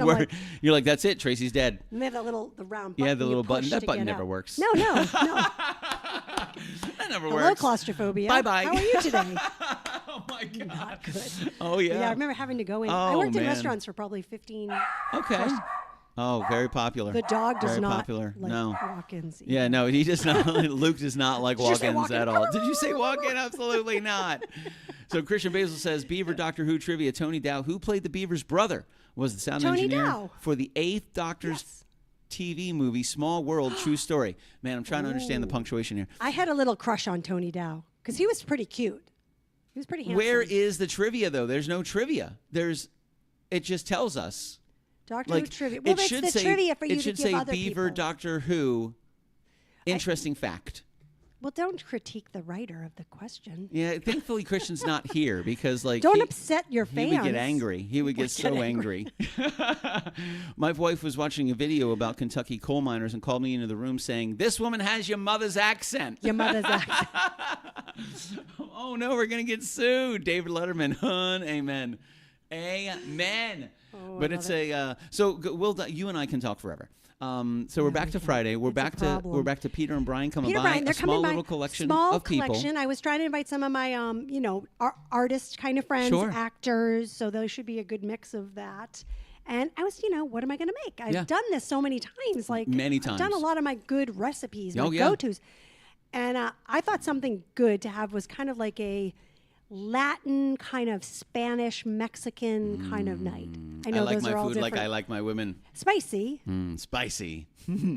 You're like, that's it. Tracy's dead. And they have the round button. Yeah, the little button. That button never works. No. That never works. Hello, claustrophobia. Bye-bye. How are you today? Oh, my God. Not good. Oh, yeah. Yeah, I remember having to go in. Oh, I worked in man. restaurants for probably 15 Okay. Oh, very popular. The dog does very not popular. like No. walk-ins. Either. Yeah, no, he does not. Luke does not like Did you say walk-ins at walk-in? all. Did you say walk-in? Absolutely not. So Christian Basil says, Beaver Doctor Who trivia. Tony Dow, who played the Beaver's brother, was the sound Tony engineer Dow. for the 8th Doctor's TV movie, Small World, True Story. Man, I'm trying to understand the punctuation here. I had a little crush on Tony Dow because he was pretty cute. He was pretty handsome. Where is the trivia, though? There's no trivia. It just tells us. Doctor Who trivia. Well, that's the trivia for you to give other people. It should say Beaver Doctor Who. Interesting fact. Well, don't critique the writer of the question. Yeah, thankfully Christian's not here because don't upset your fans. He would get angry. He would get so angry. My wife was watching a video about Kentucky coal miners and called me into the room saying, "This woman has your mother's accent." Your mother's accent. Oh no, we're gonna get sued. David Letterman, amen. Amen. Oh, but it's you and I can talk forever. So we're back to Friday. We're back to Peter and Brian coming by. They're a small coming little by. collection Small of people. collection. I was trying to invite some of my artist kind of friends, actors. So there should be a good mix of that. And I was, what am I going to make? I've done this so many times. Many times. I've done a lot of my good recipes, my go-tos. And I thought something good to have was kind of like a Latin kind of Spanish Mexican kind of night. I know like those my are all food different. like I like my women. Spicy, Spicy.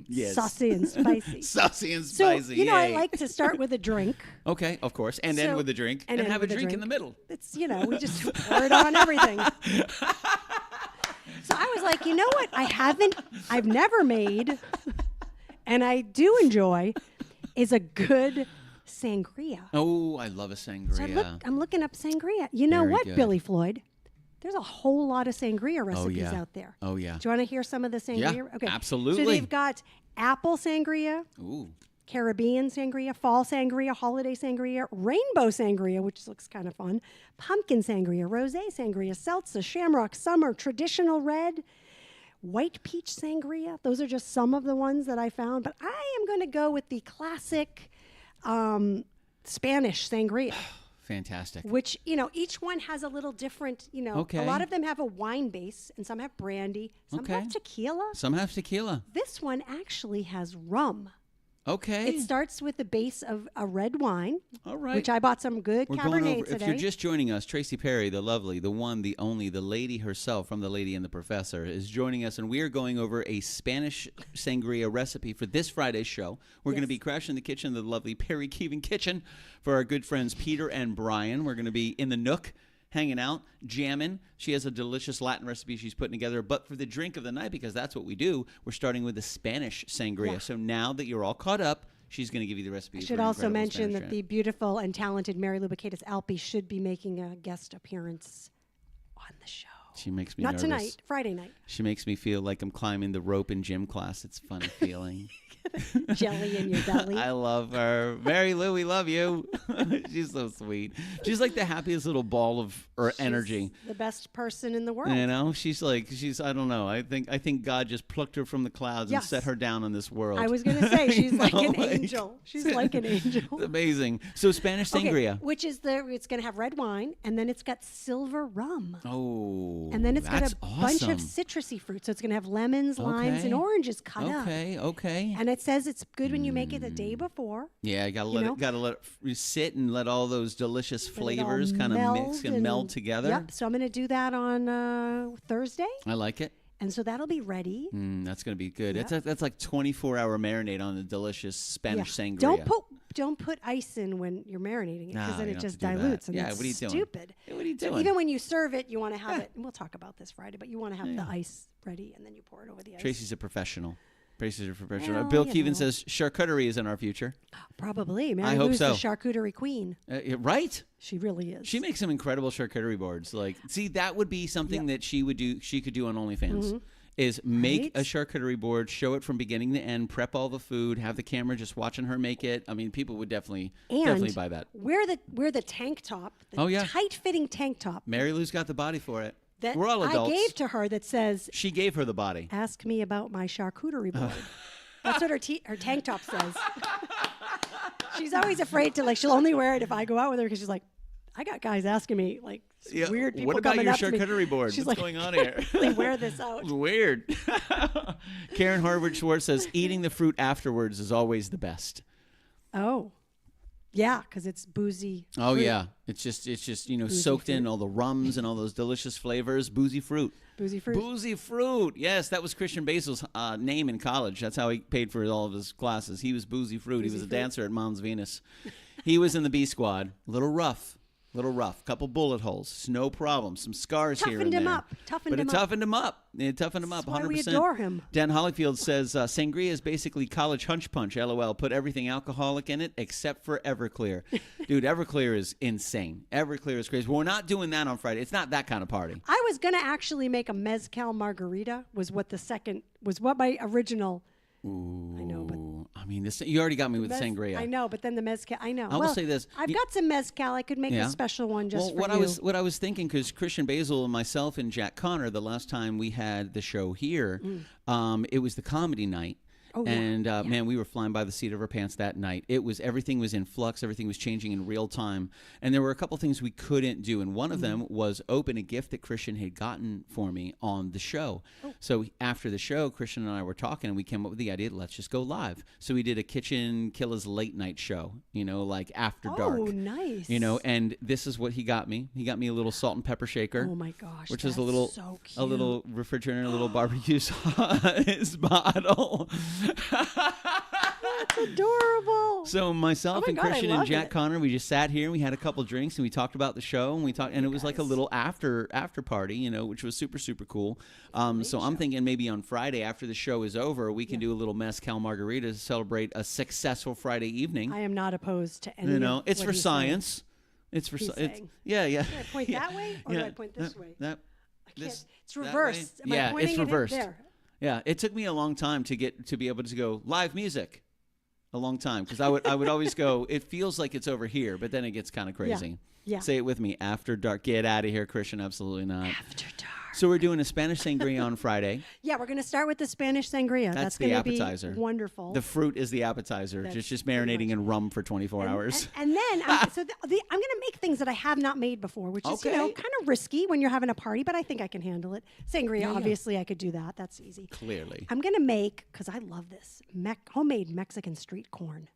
Yes. saucy, and spicy. Saucy and So spicy. I yay. like to start with a drink. Okay, of course, and then So- with a drink, and and then have a with a drink in drink. the middle. It's we just pour it on everything. So I was like, you know what? I've never made, and I do enjoy, is a good sangria. Oh, I love a sangria. So I'm looking up sangria. You know Very what, good. Billy Floyd? There's a whole lot of sangria recipes yeah. out there. Oh, yeah. Do you want to hear some of the sangria? Yeah, Okay. absolutely. So they've got apple sangria, Ooh. Caribbean sangria, fall sangria, holiday sangria, rainbow sangria, which looks kind of fun, pumpkin sangria, rosé sangria, seltzer, shamrock, summer, traditional red, white peach sangria. Those are just some of the ones that I found. But I am going to go with the classic Spanish sangria. Fantastic. Which, each one has a little different, Okay. a lot of them have a wine base and some have brandy, some Okay. have tequila. Some have tequila. This one actually has rum. Okay. It starts with the base of a red wine, All right. which I bought some good We're going Cabernet over. today. If you're just joining us, Tracy Perry, the lovely, the one, the only, the lady herself from The Lady and the Professor, is joining us, and we are going over a Spanish sangria recipe for this Friday's show. We're going to Yes. be crashing the kitchen, the lovely Perry Keevan kitchen, for our good friends Peter and Brian. We're going to be in the nook, hanging out, jamming. She has a delicious Latin recipe she's putting together. But for the drink of the night, because that's what we do, we're starting with the Spanish sangria. Yeah. So now that you're all caught up, she's going to give you the recipe. I should also mention that the beautiful and talented Mary Lou Bacatus Alpi should be making a guest appearance on the show. She makes me Not nervous. tonight, Friday night. She makes me feel like I'm climbing the rope in gym class. It's a funny feeling. Jelly in your belly. I love her. Mary Lou, we love you. She's so sweet. She's like the happiest little ball of energy. She's the best person in the world. You know, she's I don't know. I think God just plucked her from the clouds and Yes. set her down on this world. I was going to say, she's like an know, like- angel. She's like an angel. It's amazing. So Spanish sangria. Okay, which is it's going to have red wine, and then it's got silver rum. Oh, And then it's got that's a bunch of awesome. citrusy fruit. So it's going to have lemons, limes, and Okay. oranges cut up. Okay. And it says it's good when you make it the day before. Yeah, I gotta know? let it sit and let all those delicious Let it all flavors kind of mix and meld together. Yep. So I'm going to do that on Thursday, I like it. and so that'll be ready. That's gonna be good. Yep. That's like 24-hour marinade on the delicious Spanish Yeah. sangria. Don't put ice in when you're marinating it, No, because then you it don't just have to do that. dilutes, and Yeah, that's what are you doing? stupid. Yeah, what are you So doing? even when you serve it, you want to have it, and we'll talk about this Friday, but you want to have the ice ready, and then you pour it over the ice. Tracy's a professional. Tracy's a professional. Well, Bill you Keevan know. says charcuterie is in our future. Probably. Mary I hope Lou's so. the charcuterie queen. Right? She really is. She makes some incredible charcuterie boards. Like, see, that would be something that she would do. She could do on OnlyFans. Is make Right? a charcuterie board, show it from beginning to end, prep all the food, have the camera just watching her make it. I mean, people would definitely buy that. Wear the tank top, the Oh, yeah. tight-fitting tank top Mary Lou's got the body for it. that We're all adults. I gave to her that says, She gave her the body. "Ask me about my charcuterie board." That's what her tank top says. She's always afraid to, she'll only wear it if I go out with her, because she's like, I got guys asking me, Yeah, weird people what about coming your up to me. charcuterie board? She's What's like, going on here? Really wear this out. Weird. Karen Harvard Schwartz says eating the fruit afterwards is always the best. Oh, yeah, because it's boozy. Oh fruit. yeah, it's just soaked in fruit. all the rums and all those delicious flavors. Boozy fruit. Boozy fruit. Boozy fruit. Yes, that was Christian Basil's name in college. That's how he paid for all of his classes. He was Boozy Fruit. He was a dancer at Mom's Venus. He was in the B Squad. A little rough. Couple bullet holes. It's no problem. Some scars here and there. Toughened But him it up. toughened him up. It toughened him up. That's 100%. why we adore him. Dan Hollyfield says sangria is basically college hunch punch. LOL. Put everything alcoholic in it except for Everclear. Dude, Everclear is insane. Everclear is crazy. We're not doing that on Friday. It's not that kind of party. I was gonna actually make a mezcal margarita. Was what my original. Ooh, I know, but I mean, this you already got me with sangria. I know, but then the mezcal. I know. I will say this. I've got some mezcal. I could make a special one just for what you. what I was thinking, because Christian Basil and myself and Jack Connor, the last time we had the show here, it was the comedy night. And man, we were flying by the seat of our pants that night. Everything was in flux. Everything was changing in real time. And there were a couple things we couldn't do. And one of them was open a gift that Christian had gotten for me on the show. So after the show, Christian and I were talking, and we came up with the idea, let's just go live. So we did a KitchenKillaz late night show, like after dark. Oh, nice. And this is what he got me. He got me a little salt and pepper shaker. Oh my gosh, which that's is a little refrigerator, a little barbecue sauce bottle. That's adorable. So myself and God, Christian I and love Jack it. Connor, we just sat here and we had a couple drinks and we talked about the show and it was like a little after party, which was super, super cool. So I'm thinking maybe on Friday after the show is over, we can do a little mezcal margarita to celebrate a successful Friday evening. I am not opposed to any. It's what for he's science. saying. It's for He's science. saying. Yeah. Do I point that way or do I point this way? That. I can't. It's that way? reversed. Am I pointing it's it reversed. there? Yeah, it took me a long time to be able to go live music. A long time, because I would always go, it feels like it's over here, but then it gets kind of crazy. Yeah. Say it with me. After dark. Get out of here, Christian. Absolutely not. After dark. So we're doing a Spanish sangria on Friday. Yeah, we're going to start with the Spanish sangria. That's going the to be appetizer. wonderful. The fruit is the appetizer. Just marinating in rum for 24 hours. And then, I'm going to make things that I have not made before, which is, kind of risky when you're having a party, but I think I can handle it. Sangria, obviously, I could do that. That's easy. Clearly. I'm going to make, because I love this, homemade Mexican street corn.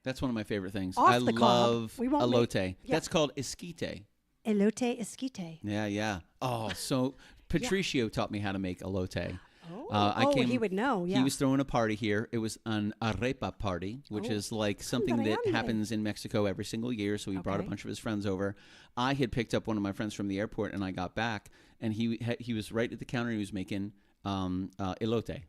That's one of my favorite things. Off I the cob. love We won't elote. Yeah. That's called esquite. Elote esquite. Yeah. Oh, so Patricio taught me how to make elote. He would know, yeah. He was throwing a party here. It was an arepa party, which is like something that happens in Mexico every single year. So he brought a bunch of his friends over. I had picked up one of my friends from the airport, and I got back, and he was right at the counter. He was making elote.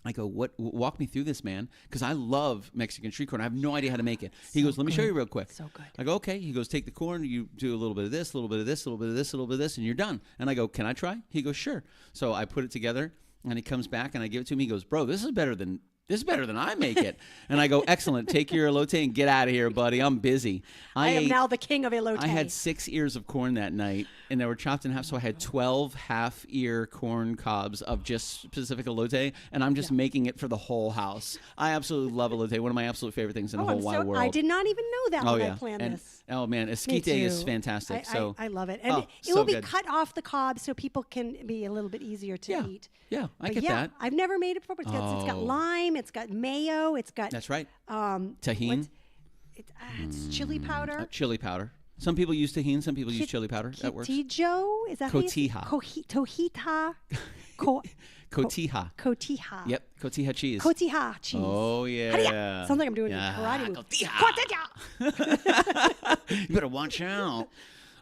I go, walk me through this, man, because I love Mexican street corn. I have no idea how to make it. He goes, let me show you real quick. So good. I go, okay. He goes, take the corn, you do a little bit of this, a little bit of this, a little bit of this, a little bit of this, and you're done. And I go, can I try? He goes, sure. So I put it together, and he comes back, and I give it to him. He goes, bro, this is better than I make it. And I go, excellent. Take your elote and get out of here, buddy. I'm busy. I am now the king of elote. I had 6 ears of corn that night, and they were chopped in half. So I had 12 half-ear corn cobs of just specific elote, and I'm just making it for the whole house. I absolutely love elote. One of my absolute favorite things in the whole wide world. I did not even know that when I planned this. Oh, man. Esquite is fantastic. I love it. And it will be cut off the cob so people can be a little bit easier to eat. Yeah, I get that. I've never made it before, but it's got lime, it's got mayo, it's got... That's right. Tahini. It's chili powder. Chili powder. Some people use tahini, some people use chili powder. That works. Cotijo? Is that Cotija. Tojita. Cotija. Cotija. Yep, cotija cheese. Cotija cheese. Oh, yeah. Sounds like I'm doing a karate move. Cotija. You better watch out.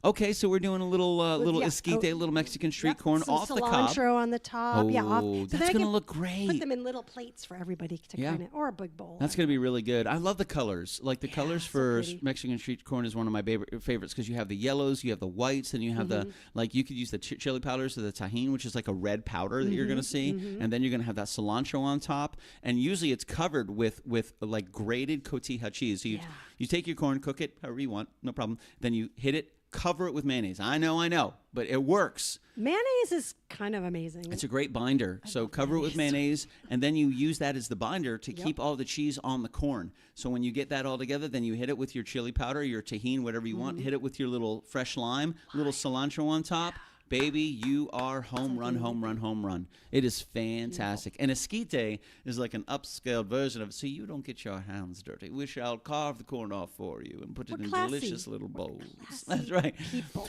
Okay, so we're doing a little esquite, little Mexican street corn off the cob. Cilantro on the top. Oh, so that's going to look great. Put them in little plates for everybody to kind of, or a big bowl. That's going to be really good. I love the colors. Like the colors for Mexican street corn is one of my favorites because you have the yellows, you have the whites, and you have the, like you could use the chili powders or the tahini, which is like a red powder that you're going to see. And then you're going to have that cilantro on top. And usually it's covered with like grated cotija cheese. So you take your corn, cook it however you want, no problem. Then you hit it. Cover it with mayonnaise. I know, but it works. Mayonnaise is kind of amazing. It's a great binder. So cover it with mayonnaise, and then you use that as the binder to keep all the cheese on the corn. So when you get that all together, then you hit it with your chili powder, your tahini, whatever you want. Hit it with your little fresh lime, little cilantro on top. Baby, you are home run. It is fantastic. And esquite is like an upscaled version of it, so you don't get your hands dirty. We shall carve the corn off for you and put it in delicious little bowls. That's right.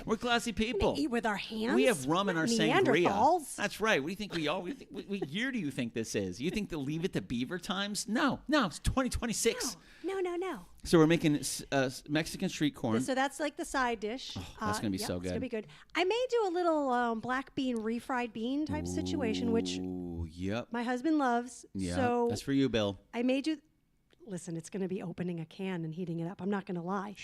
We're classy people. We eat with our hands. We have rum in our sangria. Neanderthals. That's right. What do you think we are? What year do you think this is? You think they'll leave it to beaver times? No, it's 2026. No. So we're making Mexican street corn. So that's like the side dish. Oh, that's going to be so good. It's going to be good. I may do a little black bean refried bean type situation, which my husband loves. Yeah, so that's for you, Bill. I may do. Listen, it's going to be opening a can and heating it up. I'm not going to lie.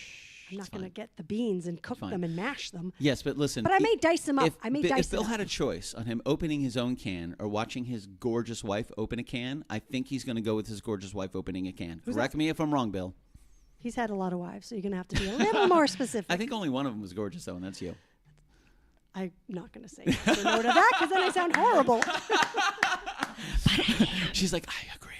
I'm not going to get the beans and cook them and mash them. Yes, but listen. But I may dice them up. If Bill had a choice on him opening his own can or watching his gorgeous wife open a can, I think he's going to go with his gorgeous wife opening a can. Correct me if I'm wrong, Bill. He's had a lot of wives, so you're going to have to be a little more specific. I think only one of them was gorgeous, though, and that's you. I'm not going to say no to that because then I sound horrible. She's like, I agree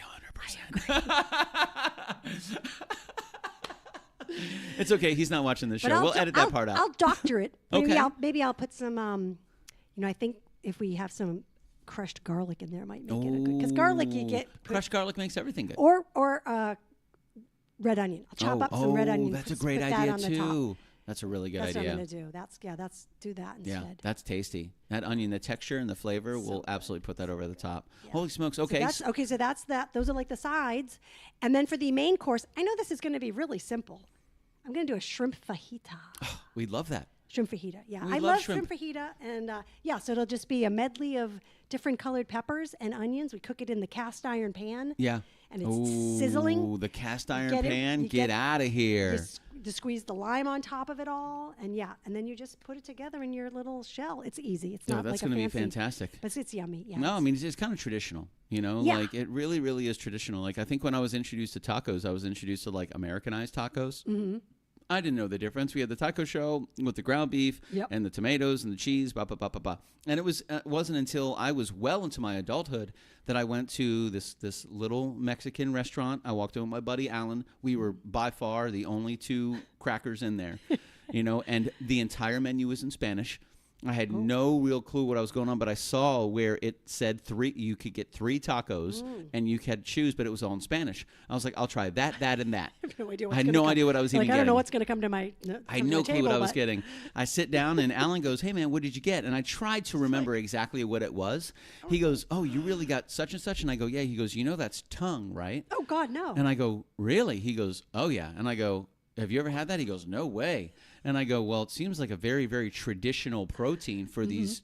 It's okay. He's not watching the show. But We'll edit that part out. I'll doctor it. Okay. Maybe I'll put some. I think if we have some crushed garlic in there, it might make it a good. Because garlic you get crushed garlic makes everything good. Or red onion. I'll chop up some red onion. That's a great put idea that on the top. too. That's a really good That's idea. what I'm gonna do. Do that instead. Yeah, that's tasty. That onion, the texture and the flavor will absolutely put that over the top. Yeah. Holy smokes! Okay, so that's that. Those are like the sides, and then for the main course, I know this is going to be really simple. I'm going to do a shrimp fajita. Oh, we love that. Shrimp fajita, yeah. We I love love shrimp fajita, and so it'll just be a medley of different colored peppers and onions. We cook it in the cast iron pan. Yeah. And it's sizzling. Ooh, the cast iron pan. Get out of here. Just squeeze the lime on top of it all, and then you just put it together in your little shell. It's easy. It's not that's like going to a be fancy, fantastic. but it's yummy. Yeah. No, I mean it's kind of traditional. Like it really, really is traditional. Like I think when I was introduced to tacos, I was introduced to like Americanized tacos. Mm-hmm. I didn't know the difference. We had the taco show with the ground beef and the tomatoes and the cheese, and it wasn't until I was well into my adulthood that I went to this little Mexican restaurant. I walked in with my buddy Alan. We were by far the only two crackers in there, and the entire menu was in Spanish. I had no real clue what I was going on, but I saw where it said you could get 3 tacos and you had to choose, but it was all in Spanish. I was like, I'll try that, and that. I had no idea what I was even getting. I don't know what's going to come to my I had no clue what I was getting. I sit down and Alan goes, hey man, what did you get? And I tried to remember exactly what it was. He goes, oh, you really got such and such? And I go, yeah. He goes, that's tongue, right? Oh God, no. And I go, really? He goes, oh yeah. And I go, have you ever had that? He goes, no way. And I go, well, it seems like a very, very traditional protein for these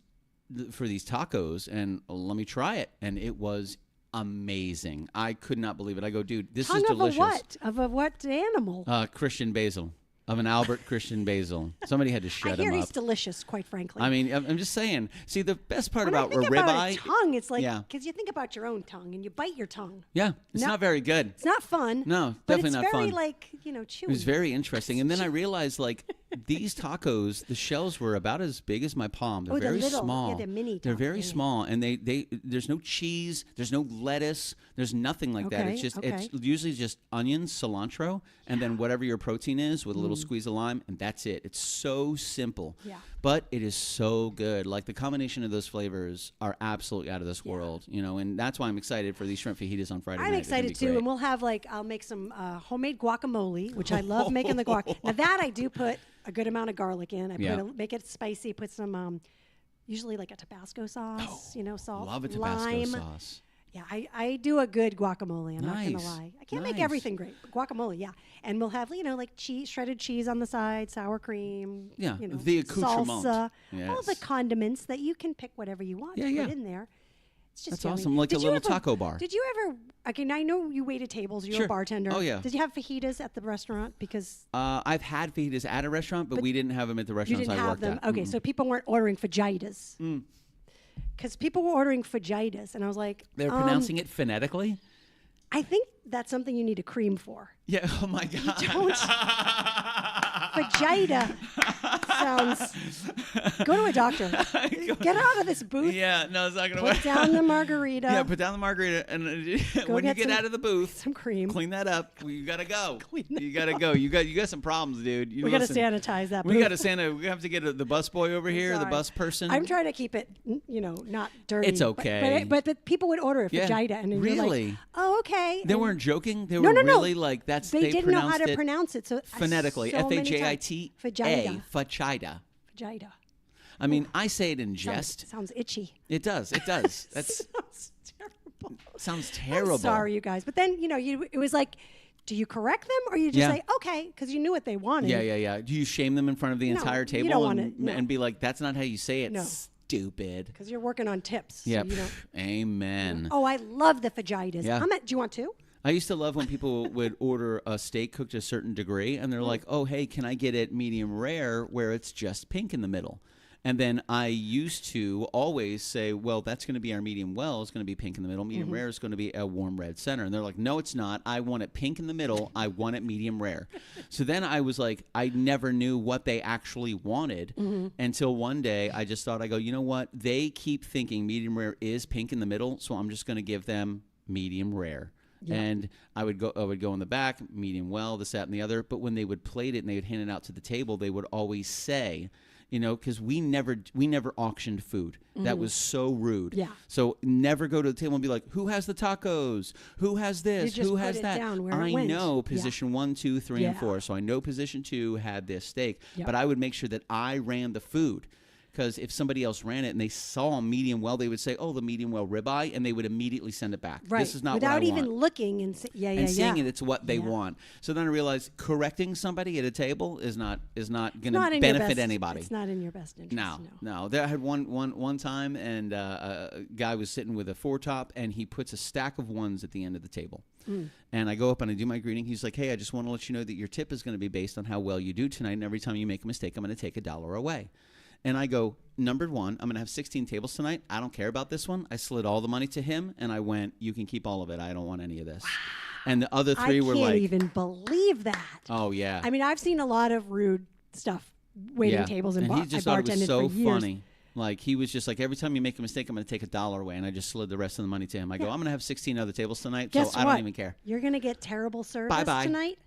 tacos, and let me try it. And it was amazing. I could not believe it. I go, dude, this is delicious. Of a what animal? Christian basil. Of an Albert Christian basil. Somebody had to shut him up. I hear he's delicious, quite frankly. I mean, I'm just saying. See, the best part about ribeye. About a tongue, it's like, because you think about your own tongue and you bite your tongue. Yeah, it's not very good. It's not fun. No, definitely not fun. But it's very, chewy. It was very interesting. And then I realized, these tacos, the shells were about as big as my palm. They're very small. Yeah, they're mini. They're very small, and there's no cheese, there's no lettuce, there's nothing like that. It's it's usually just onions, cilantro, and then whatever your protein is with a little squeeze of lime, and that's it. It's so simple. Yeah. But it is so good. Like the combination of those flavors are absolutely out of this world, and that's why I'm excited for these shrimp fajitas on Friday night. I'm excited too, and we'll have I'll make some homemade guacamole, which I love making the guac. Now that I do put a good amount of garlic in. Make it spicy. Put some usually like a Tabasco sauce, salt, love a Tabasco lime. sauce. Yeah, I do a good guacamole. I'm not gonna lie. I can't make everything great, but guacamole, yeah. And we'll have like cheese, shredded cheese on the side, sour cream. Yeah, the accoutrement. Salsa, all the condiments that you can pick whatever you want to put in there. It's just That's awesome, like a little taco bar. Did you ever? I know you waited tables. You're a bartender. Oh yeah. Did you have fajitas at the restaurant? Because I've had fajitas at a restaurant, but we didn't have them at the restaurants I worked at. Okay, so people weren't ordering fajitas. Because people were ordering fajitas, and I was like, they're pronouncing it phonetically. I think that's something you need a cream for. Yeah. Oh my God. You don't. Fajita sounds. Go to a doctor. Get out of this booth. Yeah, no, it's not gonna work. Put down the margarita. Yeah, put down the margarita, and when you get out of the booth, some cream. Clean that up. You gotta go. You gotta go. You got some problems, dude. We gotta sanitize that booth. We have to get the bus boy over here, the bus person. I'm trying to keep it, not dirty. It's okay. But people would order a fajita, and then really? You're like, oh, okay. They weren't joking. They were really like that's. They didn't know how to pronounce it. So phonetically, Fajita. Fajita. Fajita. I mean, I say it in jest. Sounds itchy. It does. That's sounds terrible. Sounds terrible. I'm sorry, you guys. But then it was like, do you correct them or you just say okay because you knew what they wanted? Yeah. Do you shame them in front of the entire table you don't want to, and be like, that's not how you say it? No. Stupid. Because you're working on tips. Yeah. So amen. Oh, I love the fajitas. Yeah. Do you want to? I used to love when people would order a steak cooked a certain degree, and they're like, oh, hey, can I get it medium rare where it's just pink in the middle? And then I used to always say, well, that's going to be our medium well. It's going to be pink in the middle. Medium rare is going to be a warm red center. And they're like, no, it's not. I want it pink in the middle. I want it medium rare. So then I was like, I never knew what they actually wanted until one day I just thought, I go, you know what? They keep thinking medium rare is pink in the middle, so I'm just going to give them medium rare. Yeah. And I would go in the back, medium well, this, that, and the other. But when they would plate it and they would hand it out to the table, they would always say, because we never auctioned food. That was so rude. Yeah. So never go to the table and be like, who has the tacos? Who has this? You just Who put has it that? down where it I went. know position 1, 2, 3, and Yeah. 4. So I know position 2 had this steak, Yep. but I would make sure that I ran the food. Because if somebody else ran it and they saw medium well, they would say, "Oh, the medium well ribeye," and they would immediately send it back. Right. This is not Without what I even want. looking and And seeing it, it's what they Yeah. want. So then I realized correcting somebody at a table is not going Not to in your benefit best- anybody. It's not in your best interest. No. There I had one time, and a guy was sitting with a 4-top, and he puts a stack of ones at the end of the table. And I go up and I do my greeting. He's like, "Hey, I just want to let you know that your tip is going to be based on how well you do tonight, and every time you make a mistake, I'm going to take $1 away." And I go, number 1, I'm going to have 16 tables tonight. I don't care about this one. I slid all the money to him, and I went, "You can keep all of it. I don't want any of this." Wow. And the other 3 were like, I can't even believe that. "Oh, yeah." I mean, I've seen a lot of rude stuff, waiting tables and he just thought it was bartended so for years. funny. Like, he was just like, every time you make a mistake, I'm going to take $1 away. And I just slid the rest of the money to him. I go, "I'm going to have 16 other tables tonight, Guess so I what? don't even care." You're going to get terrible service Bye-bye. tonight.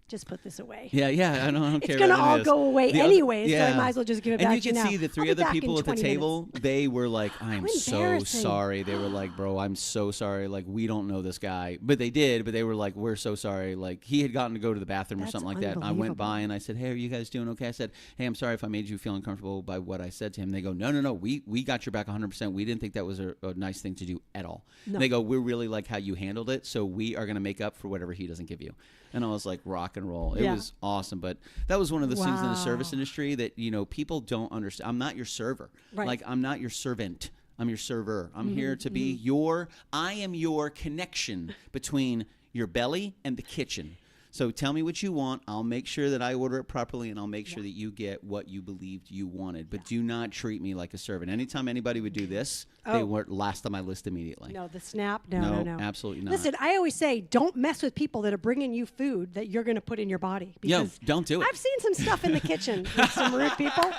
Just put this away. Yeah, I don't care. It's going to about any all of this. go away The anyways, yeah. so I might as well just give it and back you to you could now. see the 3 I'll other be back in people at the 20 table, minutes. they were like, "I'm so embarrassing. sorry." They were like, "Bro, I'm so sorry. Like, we don't know this guy." But they did, but they were like, "We're so sorry." Like, he had gotten to go to the bathroom or That's something like that. I went unbelievable. by and I said, "Hey, are you guys doing okay?" I said, "Hey, I'm sorry if I made you feel uncomfortable by what I said to him." They go, No. We got your back 100%. We didn't think that was a nice thing to do at all. No. They go, "We really like how you handled it, so we are going to make up for whatever he doesn't give you." And I was like, rock and roll. It Yeah. was awesome. But that was one of those things in the service Wow. industry that, people don't understand. I'm not your server. Right. Like, I'm not your servant. I'm your server. I'm here Mm-hmm. to be I am your connection between your belly and the kitchen. So tell me what you want. I'll make sure that I order it properly, and I'll make sure that you get what you believed you wanted. But do not treat me like a servant. Anytime anybody would do this, they were last on my list immediately. No, the snap. No. Absolutely not. Listen, I always say, don't mess with people that are bringing you food that you're going to put in your body. Because don't do it. I've seen some stuff in the kitchen with some rude people.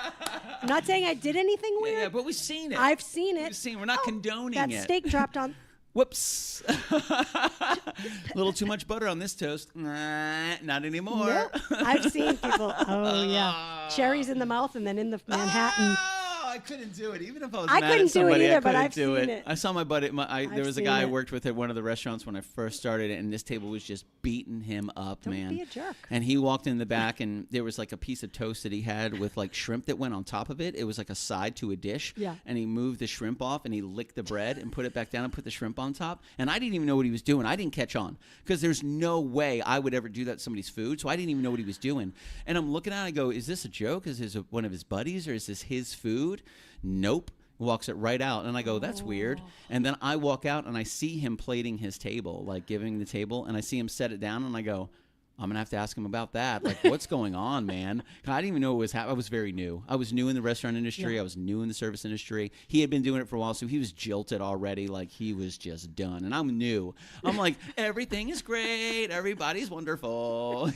I'm not saying I did anything weird. Yeah, but we've seen it. I've seen it. We've seen. We're not condoning that it. steak dropped on. Whoops. A little too much butter on this toast. Nah, not anymore. No, I've seen people. Oh yeah, cherries in the mouth and then in the Manhattan. Oh, I couldn't do it. Even if I was I mad couldn't at do it somebody, either, I but couldn't I've do seen it. it. I saw my buddy. There was a seen guy I it. worked with at one of the restaurants when I first started, and this table was just beating him up, Don't man. be a jerk. And he walked in the back, and there was like a piece of toast that he had with like shrimp that went on top of it. It was like a side to a dish. Yeah. And he moved the shrimp off, and he licked the bread and put it back down and put the shrimp on top. And I didn't even know what he was doing. I didn't catch on because there's no way I would ever do that to somebody's food. So I didn't even know what he was doing. And I'm looking at it, I go, is this a joke? Is this one of his buddies, or is this his food? Nope. Walks it right out, and I go, that's weird. And then I walk out, and I see him plating his table, like giving the table, and I see him set it down, and I go, I'm going to have to ask him about that. Like, what's going on, man? I didn't even know what was happening. I was very new. I was new in the restaurant industry. Yeah. I was new in the service industry. He had been doing it for a while, so he was jilted already. Like, he was just done. And I'm new. I'm like, everything is great. Everybody's wonderful.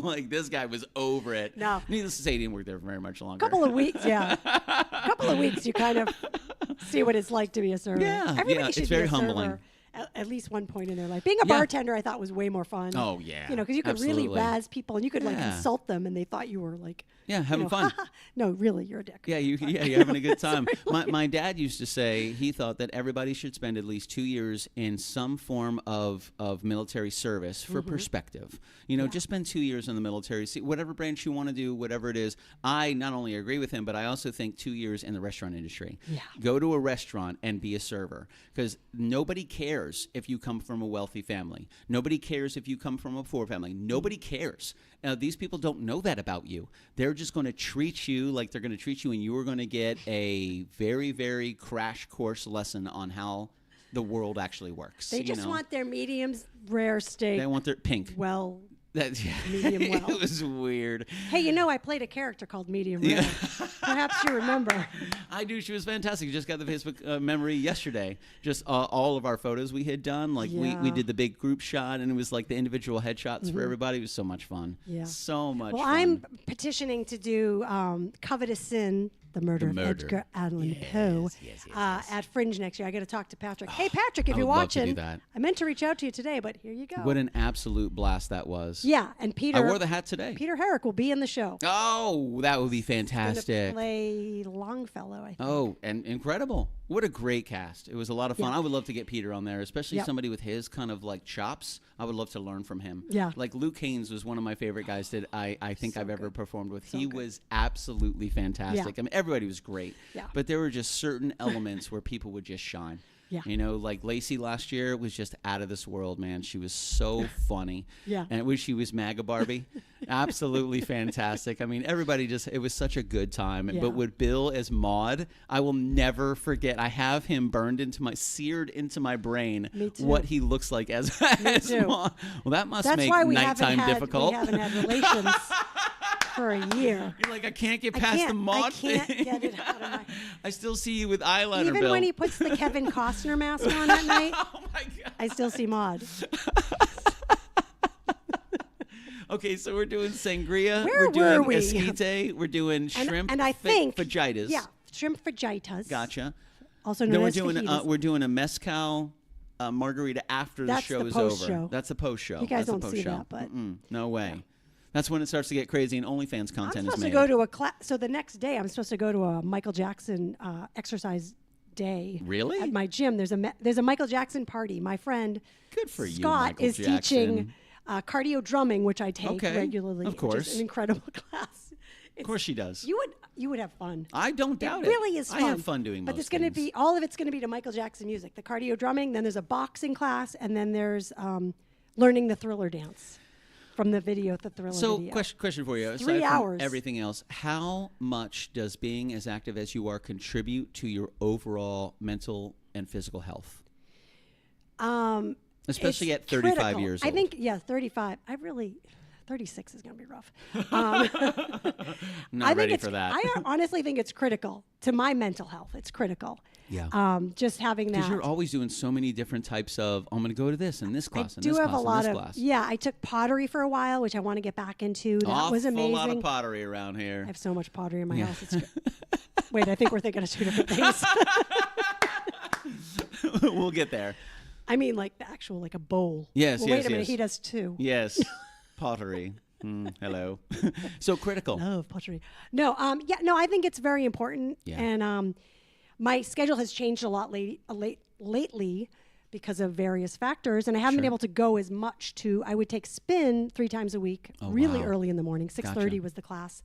Like, this guy was over it. No. Needless to say, he didn't work there for very much longer. Couple of weeks, yeah. Couple of weeks, you kind of see what it's like to be a server. Yeah, Everybody yeah, should it's be very a server humbling. At least one point in their life. Being a Yeah. bartender, I thought was way more fun. Oh, yeah. Because you could really Absolutely. razz people and you could like Yeah. insult them, and they thought you were like, Yeah, having fun. No, really, you're a dick. Yeah, you're having a good time. My dad used to say he thought that everybody should spend at least 2 years in some form of military service for perspective. Just spend 2 years in the military. See, whatever branch you want to do, whatever it is. I not only agree with him, but I also think 2 years in the restaurant industry. Yeah. Go to a restaurant and be a server, because nobody cares if you come from a wealthy family. Nobody cares if you come from a poor family. Nobody cares. These people don't know that about you. They're just going to treat you like they're going to treat you, and you are going to get a very, very crash course lesson on how the world actually works. They just want their mediums rare steak. They want their pink. Well, That's medium well. It was weird. hey, I played a character called Medium Rare. Perhaps you remember. I do. She was fantastic. Just got the Facebook memory yesterday. Just all of our photos we had done. Like we Yeah. did the big group shot, and it was like the individual headshots for everybody. It was so much fun. Yeah. So much Well, fun. I'm petitioning to do Covetous Sin, the murder of murder. Edgar Allan Poe at Fringe next year. I got to talk to Patrick. Hey, Patrick, if you're would love to watching, do that. I meant to reach out to you today, but here you go. What an absolute blast that was. Yeah, and Peter. I wore the hat today. Peter Herrick will be in the show. Oh, that would be He's gonna fantastic. play Longfellow, I think. Oh, and incredible. What a great cast. It was a lot of fun. Yeah. I would love to get Peter on there, especially Yep. somebody with his kind of like chops. I would love to learn from him. Yeah. Like Luke Haynes was one of my favorite guys that I think So I've ever good. performed with. So he good. was absolutely fantastic. Yeah. I mean, everybody was great. Yeah. But there were just certain elements where people would just shine. Yeah. You know, like Lacey last year was just out of this world, man. She was so funny. Yeah. And it was she was MAGA Barbie. Absolutely fantastic. I mean, everybody just, it was such a good time. Yeah. But with Bill as Maude, I will never forget. I have him seared into my brain Me too. what he looks like as too. Maude. Well, that must That's make why we nighttime difficult. We haven't had relations for a year. You're like, I can't get past the Maude I can't thing. get it out of my... I still see you with eyeliner, Even Bill. when he puts the Kevin Costner mask on at night, Oh, my God. I still see Maude. Okay, so we're doing sangria. Where we're doing were we? esquite. We're doing shrimp and I think fajitas. Yeah, shrimp fajitas. Gotcha. Also Then known we're as doing fajitas. we're doing a mezcal margarita after the That's show the is post over. show. That's the post show. You guys That's the don't post see show. that, but- No way. That's when it starts to get crazy and OnlyFans I'm content is supposed made. to go to a class. So the next day, I'm supposed to go to a Michael Jackson exercise day. Really? At my gym, there's a Michael Jackson party. My friend Good for you, Scott Michael is Jackson. teaching cardio drumming, which I take Okay, regularly. of Which course. is an incredible class. Of course she does. You would have fun. I don't doubt it. It really is fun. I have fun doing But most it's going to things. be all of it's going to be to Michael Jackson music. The cardio drumming, then there's a boxing class, and then there's learning the Thriller dance from the video, the Thriller So, video. question for you. 3 Aside from hours. everything else, how much does being as active as you are contribute to your overall mental and physical health? Especially It's at 35 critical. years I old. think 35. 36 is going to be rough. Not I think ready it's, for that. I honestly think it's critical to my mental health. It's critical. Yeah. Just having Because that. you're always doing so many different types of, I'm going to go to this and this I class and do this have class a lot and of this class. yeah. I took pottery for a while, which I want to get back into. That Awful was amazing. lot of pottery around here. I have so much pottery in my Yeah. house. It's wait, I think we're thinking of two different things. We'll get there. I mean, like the actual, like a bowl. Yes, well, yes, wait a minute. yes. He does too. Yes. Pottery. Hello. So critical. Love pottery. No, I think it's very important. Yeah. And my schedule has changed a lot lately because of various factors, and I haven't been Sure. able to go as much to. I would take spin 3 times a week, really wow. early in the morning. 6:30 Gotcha. was the class,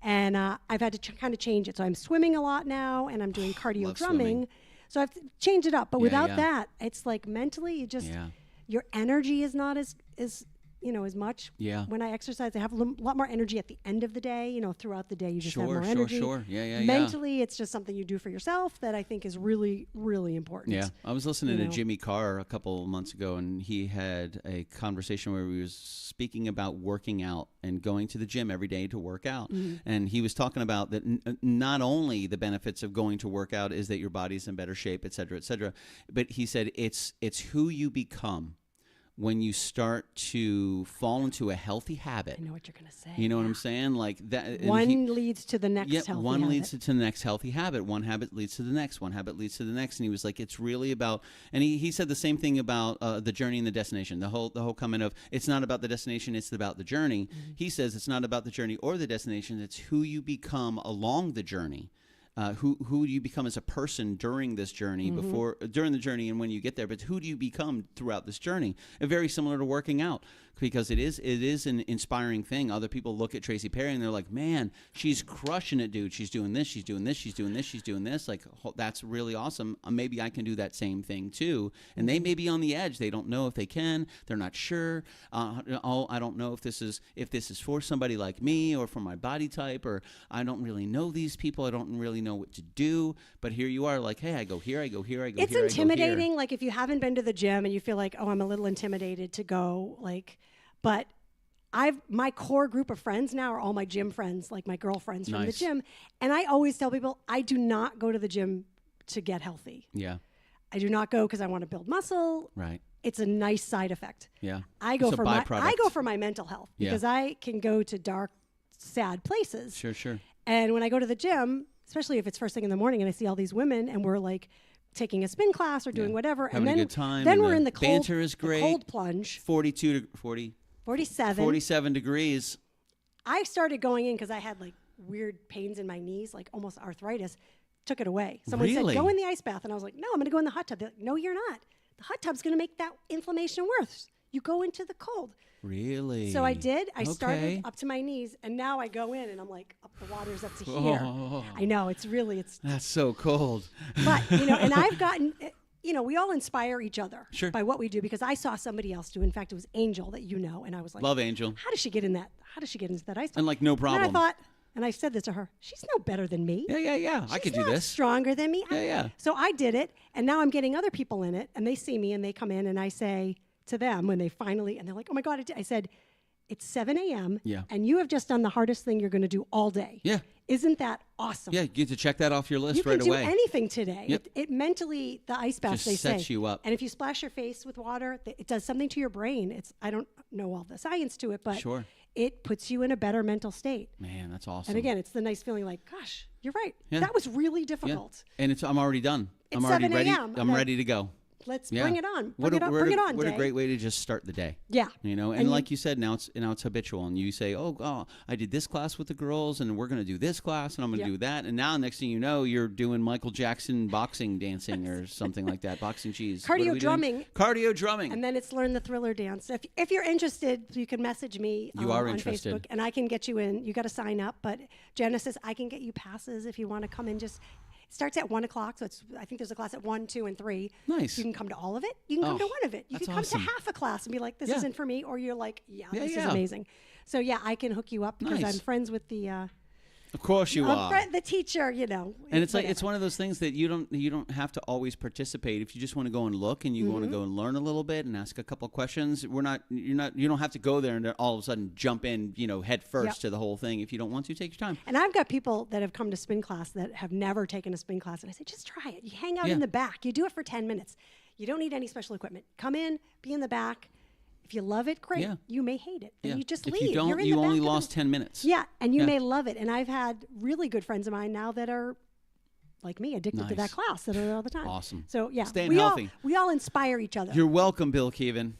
and I've had to kind of change it. So I'm swimming a lot now, and I'm doing cardio Love drumming. swimming. So I've changed it up. But Yeah, without yeah. that, it's like mentally, you just Yeah. your energy is not as as much. Yeah. When I exercise, I have a lot more energy at the end of the day. Throughout the day, you just have Sure, more sure, energy. sure. Yeah. Mentally, it's just something you do for yourself that I think is really, really important. Yeah, I was listening You to know. Jimmy Carr a couple of months ago, and he had a conversation where he was speaking about working out and going to the gym every day to work out. Mm-hmm. And he was talking about that not only the benefits of going to work out is that your body's in better shape, et cetera, but he said it's who you become when you start to fall into a healthy habit. I know what you're going to say. You know what I'm saying? Like that. and One leads to the next Yep, healthy one habit. leads to the next healthy habit. One habit leads to the next. One habit leads to the next. And he was like, it's really about. And he said the same thing about the journey and the destination. The whole comment of it's not about the destination, it's about the journey. Mm-hmm. He says it's not about the journey or the destination. It's who you become along the journey. Who do you become as a person during this journey, during the journey and when you get there, but who do you become throughout this journey? Very similar to working out, because it is an inspiring thing. Other people look at Tracy Perry and they're like, man, she's crushing it, dude. She's doing this, she's doing this, she's doing this, she's doing this. Like, that's really awesome. Maybe I can do that same thing too. And they may be on the edge. They don't know if they can. They're not sure. I don't know if this is for somebody like me or for my body type, or I don't really know these people. I don't really know what to do. But here you are, like, hey, I go here, I go here, I go It's here. I go here. intimidating. Like if you haven't been to the gym and you feel like, oh, I'm a little intimidated to go, like, but my core group of friends now are all my gym friends, like my girlfriends from the Nice. gym. And I always tell people, I do not go to the gym to get healthy. Yeah, I do not go because I want to build muscle. right. It's a nice side effect. Yeah. I go It's a for byproduct. my mental health Yeah. because I can go to dark, sad places. Sure. And when I go to the gym, especially if it's first thing in the morning and I see all these women and we're like taking a spin class or doing whatever. Having and then, a good time. Then and we're in the cold, banter is great. the cold plunge. 47 degrees. I started going in because I had like weird pains in my knees, like almost arthritis. Took it away. Someone Really? said, go in the ice bath. And I was like, no, I'm going to go in the hot tub. They're like, no, you're not. The hot tub's going to make that inflammation worse. You go into the cold. Really? So I did. I Okay. started up to my knees, and now I go in, and I'm like, up the water's up to here. I know, it's That's so cold. but, and I've gotten, we all inspire each other Sure. by what we do, because I saw somebody else do. In fact, it was Angel that you know, and I was like, Love Angel. how does she get in that? How does she get into that ice tub? And like, no problem. And I thought, and I said this to her, she's no better than me. Yeah. I She's could do not this. stronger than me. Yeah. So I did it, and now I'm getting other people in it, and they see me, and they come in, and I say to them when they finally, and they're like, oh my God, I said, it's 7 a.m., Yeah. and you have just done the hardest thing you're going to do all day. Yeah. Isn't that awesome? Yeah, you get to check that off your list You right can do away. anything today. Yep. It mentally, the ice bath, Just they sets say. you up. And if you splash your face with water, it does something to your brain. I don't know all the science to it, but Sure. it puts you in a better mental state. Man, that's awesome. And again, it's the nice feeling like, gosh, you're right. Yeah. That was really Yeah. difficult. And I'm already done. It's I'm already 7 ready. a.m. I'm ready to go. Let's Yeah. bring it on. What Bring it on, What a Day. great way to just start the day. Yeah. And like you said, now it's habitual, and you say, oh, I did this class with the girls, and we're going to do this class, and I'm going to Yep. do that, and now next thing you know, you're doing Michael Jackson boxing dancing or something like that, boxing cheese. What are Cardio we doing? drumming. Cardio drumming. And then it's Learn the Thriller Dance. If you're interested, you can message me You are on interested. Facebook, and I can get you in. You got to sign up, but Genesis, I can get you passes if you want to come in. Just it starts at 1 o'clock, so I think there's a class at 1, 2, and 3. Nice. You can come to all of it. You can come to one of it. You that's can come awesome. to half a class and be like, "This Yeah. isn't for me," or you're like, "Yeah, Yeah, this yeah. is amazing." So yeah, I can hook you up because Nice. I'm friends with the Of course you are. the teacher. And it's like, it's one of those things that you don't have to always participate. If you just want to go and look, and you want to go and learn a little bit and ask a couple of questions, you don't have to go there and all of a sudden jump in, head first Yep. to the whole thing. If you don't want to, take your time. And I've got people that have come to spin class that have never taken a spin class, and I say, just try it. You hang out Yeah. in the back. You do it for 10 minutes. You don't need any special equipment. Come in, be in the back. If you love it, great. Yeah. You may hate it. Then Yeah. you just if leave. you don't, You're in you the only back of lost the, 10 minutes. Yeah, and you Yeah. may love it. And I've had really good friends of mine now that are like me, addicted to Nice. that class that are there all the time. Awesome. So yeah, Staying we healthy. we all inspire each other. You're welcome, Bill Keevan.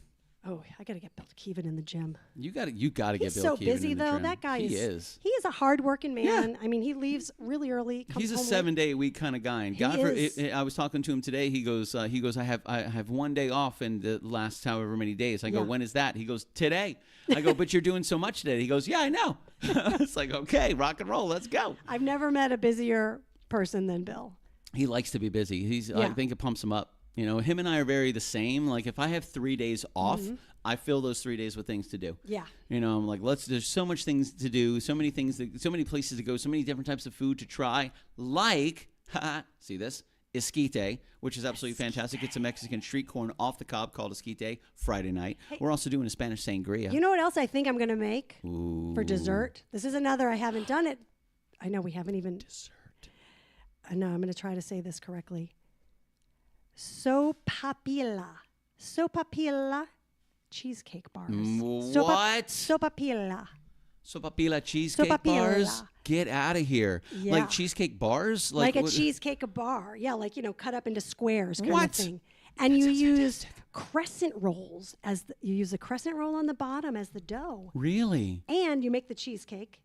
Oh, I gotta get Bill Keevan in the gym. You got to get He's Bill so Keevan busy in the though. gym. That guy He is. He is a hardworking man. I mean, he leaves really early. Comes He's a home 7-day-a-week kind of guy. And He God, is. I was talking to him today. He goes, I have 1 day off in the last however many days. I go, Yeah. when is that? He goes, today. I go, but you're doing so much today. He goes, yeah, I know. It's like, okay, rock and roll, let's go. I've never met a busier person than Bill. He likes to be busy. I Yeah. think it pumps him up. Him and I are very the same. Like if I have 3 days off, I fill those 3 days with things to do. Yeah. I'm like, there's so much things to do, so many places to go, so many different types of food to try. Like, see this? Esquite, which is absolutely fantastic. It's a Mexican street corn off the cob called esquite Friday night. We're also doing a Spanish sangria. You know what else I think I'm going to make Ooh. for dessert? This is another, I haven't done it. I know we haven't even. Dessert. I know, I'm going to try to say this correctly. Sopapilla cheesecake bars. What? Sopapilla. Sopapilla cheesecake Sopapilla. bars? Get out of here. Yeah. Like cheesecake bars? Like a what- cheesecake bar. Yeah, like, cut up into squares kind What? of thing. And you use crescent rolls you use a crescent roll on the bottom as the dough. Really? And you make the cheesecake,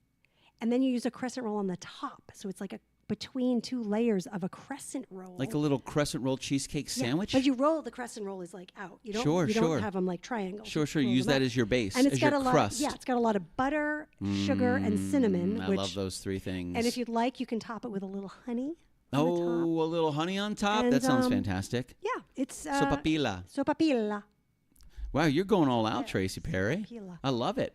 and then you use a crescent roll on the top. So it's like between 2 layers of a crescent roll. Like a little crescent roll cheesecake Yeah, sandwich? But you roll the crescent roll is like out. You don't. Sure, you sure. don't have them like triangles. Sure. You roll Use them that up. as your base, And it's as got your a lot. crust. Yeah, it's got a lot of butter, sugar, and cinnamon. I love those 3 things. And if you'd like, you can top it with a little honey. a little honey on top? And, That sounds fantastic. Yeah, it's Sopapilla. Sopapilla. Wow, you're going all out, Tracy Perry. Sopapilla. I love it.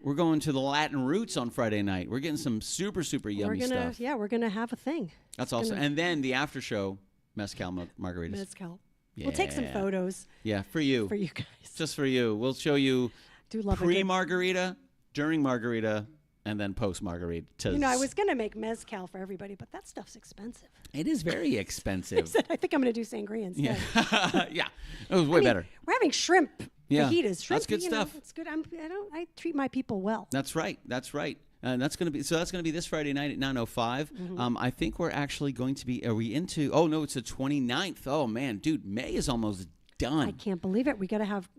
We're going to the Latin roots on Friday night. We're getting some super, super yummy stuff. Yeah, we're gonna have a thing. That's awesome. And then the after show, mezcal margaritas. Mezcal. We'll take some Yeah. photos Yeah, for you. for you guys. Just for you. We'll show you Do love a good- pre-margarita, during margarita, and then post-margarita. I was gonna make mezcal for everybody, but that stuff's expensive. It is very expensive. I think I'm gonna do sangria instead. Yeah. Yeah. It was way better. We're having shrimp. Yeah. Fajitas. Shrimp, That's good stuff. It's good. I treat my people well. That's right. That's right. And that's going to be this Friday night at 9:05. I think we're actually going to be. Are we into? Oh no, it's the 29th. Oh man, dude, May is almost done. I can't believe it. We're gonna have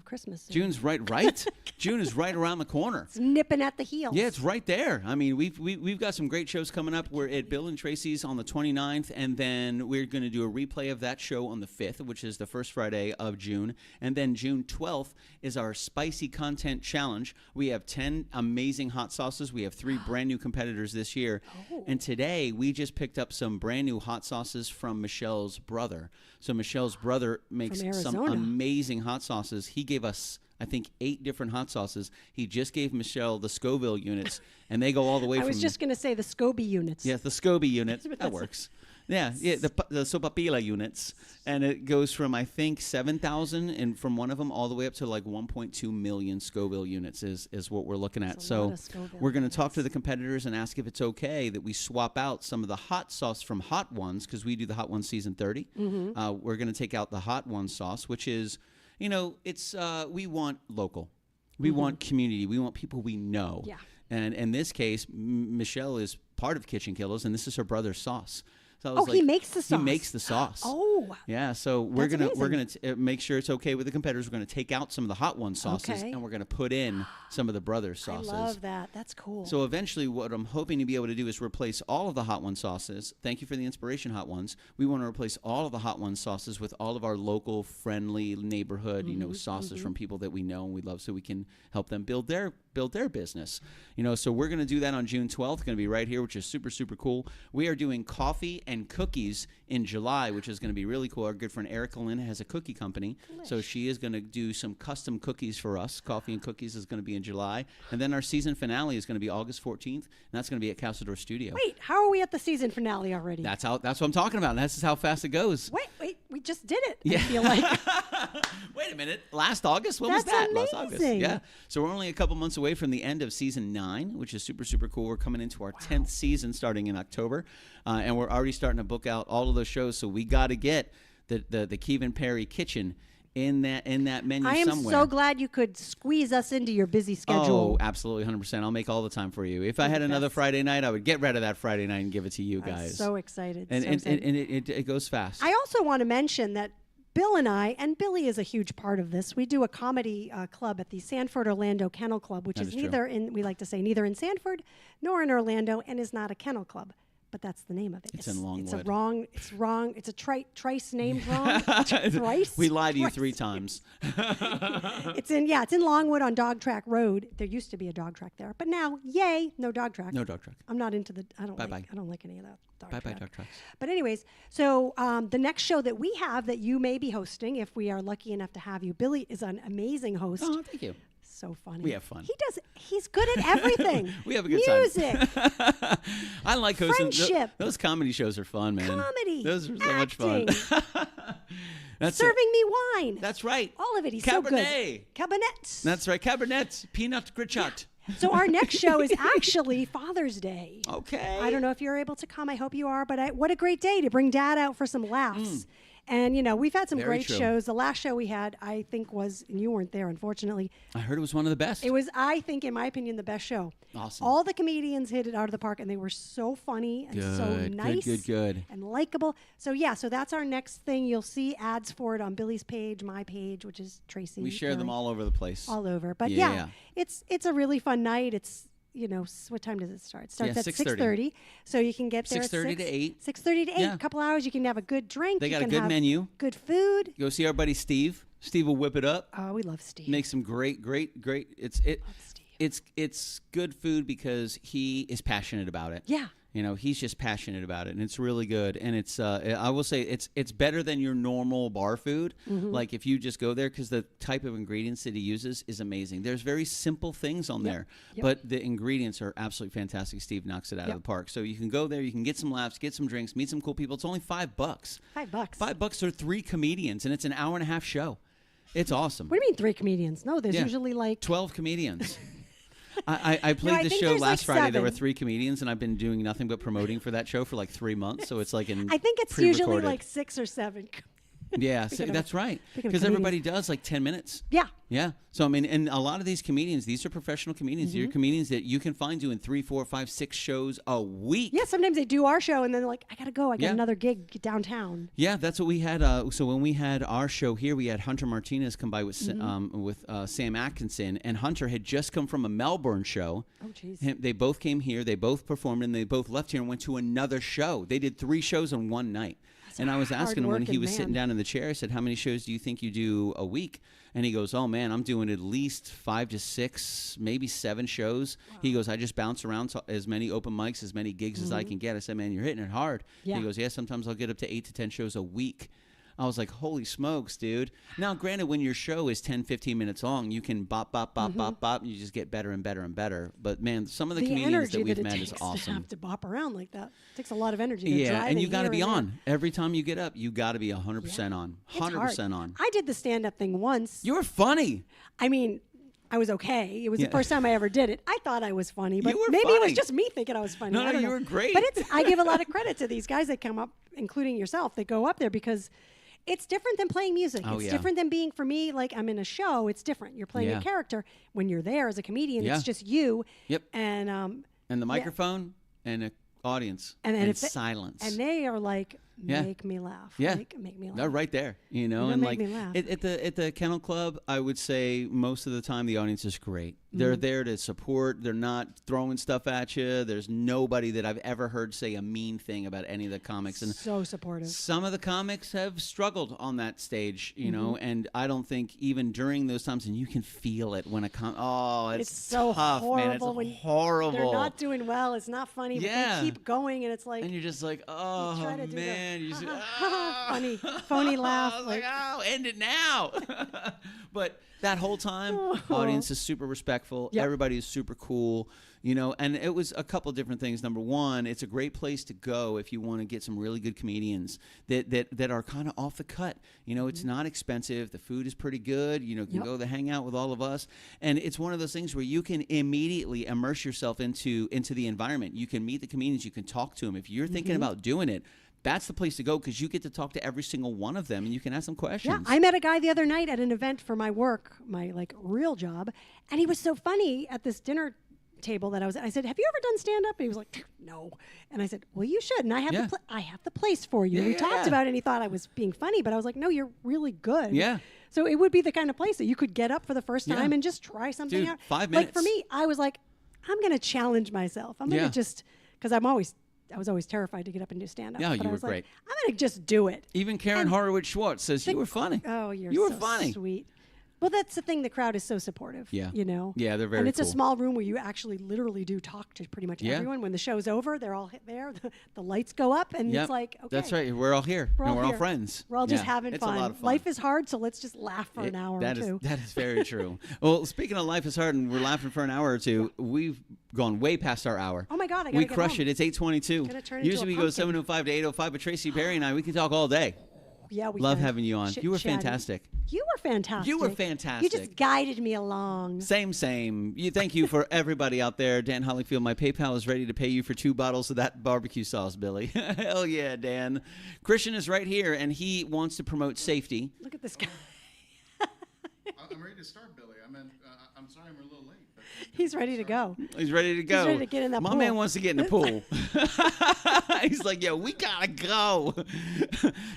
Christmas soon. June's right. June is right around the corner. It's nipping at the heels. Yeah, it's right there. I mean, we've got some great shows coming up. We're at Bill and Tracy's on the 29th, and then we're going to do a replay of that show on the 5th, which is the first Friday of June. And then June 12th is our Spicy Content Challenge. We have 10 amazing hot sauces. We have 3 brand new competitors this year. Oh. And today, we just picked up some brand new hot sauces from Michelle's brother. So Michelle's brother makes some amazing hot sauces. He gave us, I think, 8 different hot sauces. He just gave Michelle the Scoville units, and they go all the way from... I was just going to say the SCOBY units. Yes, the SCOBY unit. That works. Yeah, the Sopapilla units. And it goes from, I think, 7,000 and from one of them all the way up to like 1.2 million Scoville units is what we're looking at. So we're going to talk to the competitors and ask if it's okay that we swap out some of the hot sauce from Hot Ones, because we do the Hot Ones season 30. We're going to take out the Hot Ones sauce, which is, it's we want local. We want community. We want people we know. Yeah. And in this case, Michelle is part of KitchenKillaz, and this is her brother's sauce. So he makes the sauce. He makes the sauce. Oh. Yeah, so we're gonna make sure it's okay with the competitors. We're gonna take out some of the Hot One sauces, and we're gonna put in some of the brothers sauces. I love that. That's cool. So eventually, what I'm hoping to be able to do is replace all of the Hot One sauces. Thank you for the inspiration, Hot Ones. We want to replace all of the Hot One sauces with all of our local, friendly neighborhood, sauces from people that we know and we love, so we can help them build their business. So we're going to do that on June 12th. Going to be right here, which is super, super cool. We are doing coffee and cookies in July, which is going to be really cool. Our good friend Erica Lynn has a cookie company, so she is going to do some custom cookies for us. Coffee and cookies is going to be in July, and then our season finale is going to be August 14th, and that's going to be at Castledor Studio. Wait, how are we at the season finale already? That's what I'm talking about. That's how fast it goes. Wait, we just did it. Yeah. I feel like. Wait a minute. Last August? When was that? Last August. Yeah. So we're only a couple months away from the end of season 9, which is super, super cool. We're coming into our 10th season starting in October, and we're already starting to book out all of those shows. So we got to get the Kevin Perry kitchen in that menu somewhere. I am so glad you could squeeze us into your busy schedule. Oh, absolutely, 100%. I'll make all the time for you. If I had another Friday night, I would get rid of that Friday night and give it to you guys. I'm so excited. And it goes fast. I also want to mention that Bill and I, and Billy is a huge part of this, we do a comedy club at the Sanford Orlando Kennel Club, which is neither in Sanford nor in Orlando, and is not a kennel club. But that's the name of it. It's in Longwood. It's wrong. It's a Trice named wrong. Trice? We lied to you 3 times. It's in Longwood on Dog Track Road. There used to be a dog track there, but now, yay, no dog track. No dog track. I'm not into the. I don't like any of that dog track. Bye dog tracks. But anyways, so the next show that we have that you may be hosting, if we are lucky enough to have you, Billy is an amazing host. Oh, thank you. So funny. We have fun. He's good at everything. We have a good Music. time. I like hosting. Friendship. Those comedy shows are fun, man. Comedy. Those are so much fun. Serving me wine. That's right. All of it. He's Cabernet. so good. Cabernet. That's right. Cabernet. Peanut Grichat. So our next show is actually Father's Day. Okay. I don't know if you're able to come. I hope you are. But what a great day to bring Dad out for some laughs. And, we've had some great shows. The last show we had, I think, and you weren't there, unfortunately. I heard it was one of the best. It was, I think, in my opinion, the best show. Awesome. All the comedians hit it out of the park, and they were so funny and so nice. Good. And likable. So that's our next thing. You'll see ads for it on Billy's page, my page, which is Tracy. We share them all over the place. All over. But it's a really fun night. It's what time does it start? It starts at 6:30. So you can get there 6:30 to 8. 6:30 to 8. A couple hours. You can have a good drink. They got a good menu. Good food. Go see our buddy Steve. Steve will whip it up. Oh, we love Steve. Make some great. It's good food because he is passionate about it. Yeah. He's just passionate about it, and it's really good. And it's, I will say, it's better than your normal bar food. Like if you just go there, because the type of ingredients that he uses is amazing. There's very simple things on there, but the ingredients are absolutely fantastic. Steve knocks it out of the park. So you can go there, you can get some laughs, get some drinks, meet some cool people. It's only $5. $5. $5 for 3 comedians, and it's an hour-and-a-half show. It's awesome. What do you mean 3 comedians? No, there's usually like 12 comedians. I played the show last Friday. There were 3 comedians, and I've been doing nothing but promoting for that show for like 3 months. So it's like I think it's usually like 6 or 7. Yeah, Speaking of- that's right. speaking of Because everybody comedians. does like 10 minutes. Yeah. Yeah. So, I mean, and a lot of these comedians, these are professional comedians. They're comedians that you can find doing 3, 4, 5, 6 shows a week. Yeah, sometimes they do our show and then they're like, I got to go. I got Yeah. another gig downtown. Yeah, that's what we had. So when we had our show here, we had Hunter Martinez come by with Sam Atkinson, and Hunter had just come from a Melbourne show. Oh, jeez. They both came here, they both performed, and they both left here and went to another show. They did 3 shows in one night. And I was asking him when he was sitting down in the chair, I said, how many shows do you think you do a week? And he goes, oh, man, I'm doing at least 5 to 6, maybe 7 shows. Wow. He goes, I just bounce around to as many open mics, as many gigs as I can get. I said, man, you're hitting it hard. Yeah. He goes, yeah, sometimes I'll get up to 8 to 10 shows a week. I was like, holy smokes, dude. Now, granted, when your show is 10, 15 minutes long, you can bop, bop, bop, bop, bop, and you just get better and better and better. But, man, some of the comedians that we've met is awesome. To have to bop around like that. It takes a lot of energy. Yeah, and you got to be on. There. Every time you get up, you got to be 100% on. 100% on. I did the stand-up thing once. You were funny. I mean, I was okay. It was the first time I ever did it. I thought I was funny, but You were maybe it was funny. just me thinking I was funny. No, I don't you know. were great. But I give a lot of credit to these guys that come up, including yourself, that go up there because it's different than playing music. Oh, It's yeah. different than being, for me, like I'm in a show. It's different. You're playing Yeah. a character. When you're there as a comedian, Yeah. it's just you. Yep. And And the microphone and an audience And and if they- silence. and they are like, Yeah. make me laugh. Yeah. Like, make me laugh. They're right there, you know, You're and gonna like make me laugh. at the Kennel Club, I would say most of the time the audience is great. They're there to support. They're not throwing stuff at you. There's nobody that I've ever heard say a mean thing about any of the comics. And So supportive. some of the comics have struggled on that stage, you know, and I don't think even during those times, and you can feel it when it's so tough, man. It's horrible when horrible. They're not doing well. It's not funny, Yeah. but they keep going, and it's like And you're just like, you oh try to do man, the you just funny, phony laugh. I was like, oh, end it now. But that whole time, audience is super respectful. Yep. Everybody is super cool, you know. And it was a couple of different things. Number one, it's a great place to go if you want to get some really good comedians that are kind of off the cut. You know, it's not expensive. The food is pretty good. You know, you can go to hang out with all of us, and it's one of those things where you can immediately immerse yourself into the environment. You can meet the comedians. You can talk to them. If you're thinking about doing it, that's the place to go because you get to talk to every single one of them and you can ask them questions. Yeah, I met a guy the other night at an event for my work, my like real job, and he was so funny at this dinner table that I was. I said, "Have you ever done stand up?" And he was like, "No." And I said, "Well, you should." And I have I have the place for you. Yeah, We yeah, talked yeah. about it, and he thought I was being funny, but I was like, "No, you're really good." Yeah. So it would be the kind of place that you could get up for the first Yeah. time and just try something Dude, out. 5 Like for minutes. me, I was like, I'm going to challenge myself. I'm going to Yeah. just because I was always terrified to get up and do stand up. Yeah, but you I were was like, great. I'm going to just do it. Even Karen And Horowitz Schwartz says you were funny. Oh, you were so funny. sweet. Well, that's the thing. The crowd is so supportive. Yeah. You know? Yeah, they're very And it's a cool. small room where you actually literally do talk to pretty much Yeah. everyone. When the show's over, they're all there. The lights go up, and Yep. it's like, okay. That's right. We're all here. We're all and we're all here. friends. We're all just Yeah. having It's fun. A lot of fun. Life is hard, so let's just laugh for an hour or That is- two. that is very true. Well, speaking of life is hard and we're laughing for an hour or two, we've gone way past our hour. Oh my God, I gotta We get crush home. it. It's 8:22. Gonna turn into Usually a we go pumpkin. 7:05 to 8:05, but Tracy, Perry, and I, we can talk all day. Yeah, we Love can. having you on. You were Chit-chatting. fantastic. You were fantastic. You were You fantastic. just guided me along. Same. Thank you for everybody out there. Dan Hollyfield, my PayPal is ready to pay you for 2 bottles of that barbecue sauce, Billy. Hell yeah, Dan. Christian is right here, and he wants to promote safety. Look at this guy. I'm ready to start, Billy. I'm sorry I'm a little late. But He's ready to go. He's ready to go. ready to get in that My pool. man wants to get in the pool. He's like, yo, we gotta go.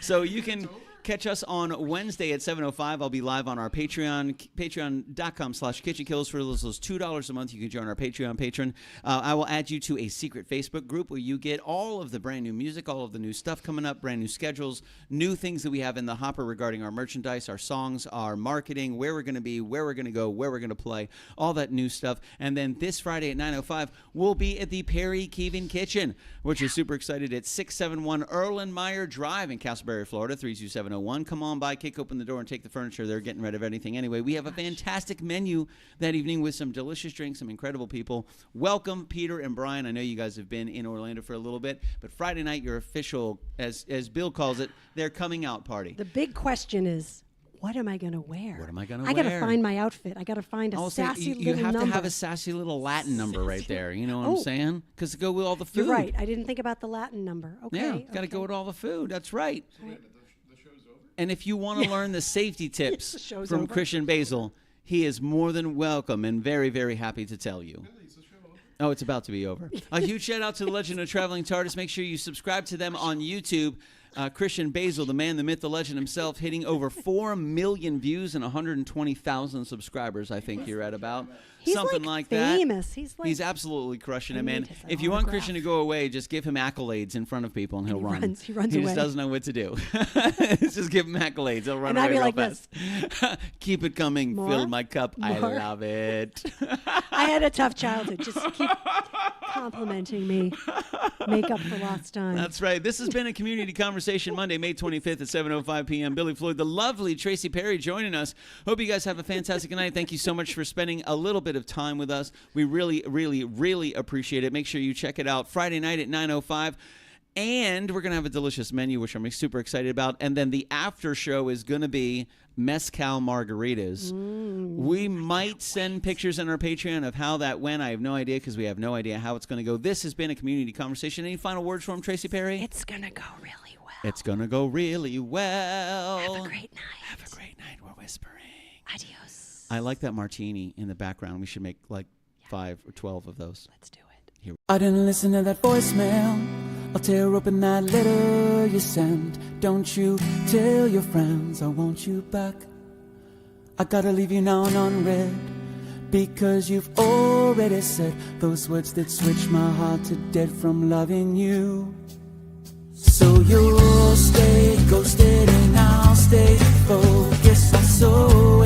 So you can catch us on Wednesday at 7:05. I'll be live on our Patreon, patreon.com/KitchenKillaz. For those $2 a month, you can join our Patreon patron. I will add you to a secret Facebook group where you get all of the brand new music, all of the new stuff coming up, brand new schedules, new things that we have in the hopper regarding our merchandise, our songs, our marketing, where we're going to be, where we're going to go, where we're going to play, all that new stuff. And then this Friday at 9:05, we'll be at the Perry Keevan Kitchen, which is super excited at 671 Erlenmeyer Drive in Castleberry, Florida, 32701. Come on by, kick open the door, and take the furniture. They're getting rid of anything anyway. We have a fantastic menu that evening with some delicious drinks, some incredible people. Welcome, Peter and Brian. I know you guys have been in Orlando for a little bit, but Friday night, your official, as Bill calls it, their coming out party. The big question is, what am I going to wear? What am I gonna I got to wear? find my outfit. I got to find a I'll say sassy you little have number. to have a sassy little Latin number right there. You know what I'm Oh. saying? Because to go with all the food. You're right. I didn't think about the Latin number. Okay. Yeah, got to go with all the food. That's right. wait a minute, the show's over? And if you want to learn the safety tips The show's from over. Christian Basil, he is more than welcome and very, very happy to tell you. Billy, is the show over? Oh, it's about to be over. A huge shout out to the Legend of Traveling TARDIS. Make sure you subscribe to them on YouTube. Christian Basil, the man, the myth, the legend himself, hitting over 4 million views and 120,000 subscribers, I think you're at about. He's Something like that. famous. He's Absolutely crushing I it, man. need his If you want autograph. Christian to go away, just give him accolades in front of people and he'll run. He runs He away. just doesn't know what to do. Just give him accolades. He'll run And away I'd be real like fast. Keep it coming. More? Fill my cup. I More? love it. I had a tough childhood. Just keep complimenting me. Make up for lost time. That's right. This has been a Community Conversation Monday, May 25th at 7:05 p.m. Billy Floyd, the lovely Tracy Perry joining us. Hope you guys have a fantastic night. Thank you so much for spending a little bit of time with us. We really, really, really appreciate it. Make sure you check it out Friday night at 9:05. And we're going to have a delicious menu, which I'm super excited about. And then the after show is going to be mezcal margaritas. We might send pictures on our Patreon of how that went. I have no idea because we have no idea how it's going to go. This has been a Community Conversation. Any final words from Tracy Perry? It's gonna go really well. It's going to go really well. Have a great night. Have a great night. We're whispering. Adios. I like that martini in the background. We should make like 5 or 12 of those. Let's do it. I didn't listen to that voicemail. I'll tear open that letter you sent. Don't you tell your friends I want you back. I gotta leave you now and unread, because you've already said those words that switch my heart to dead from loving you. So you'll stay ghosted and I'll stay focused. I so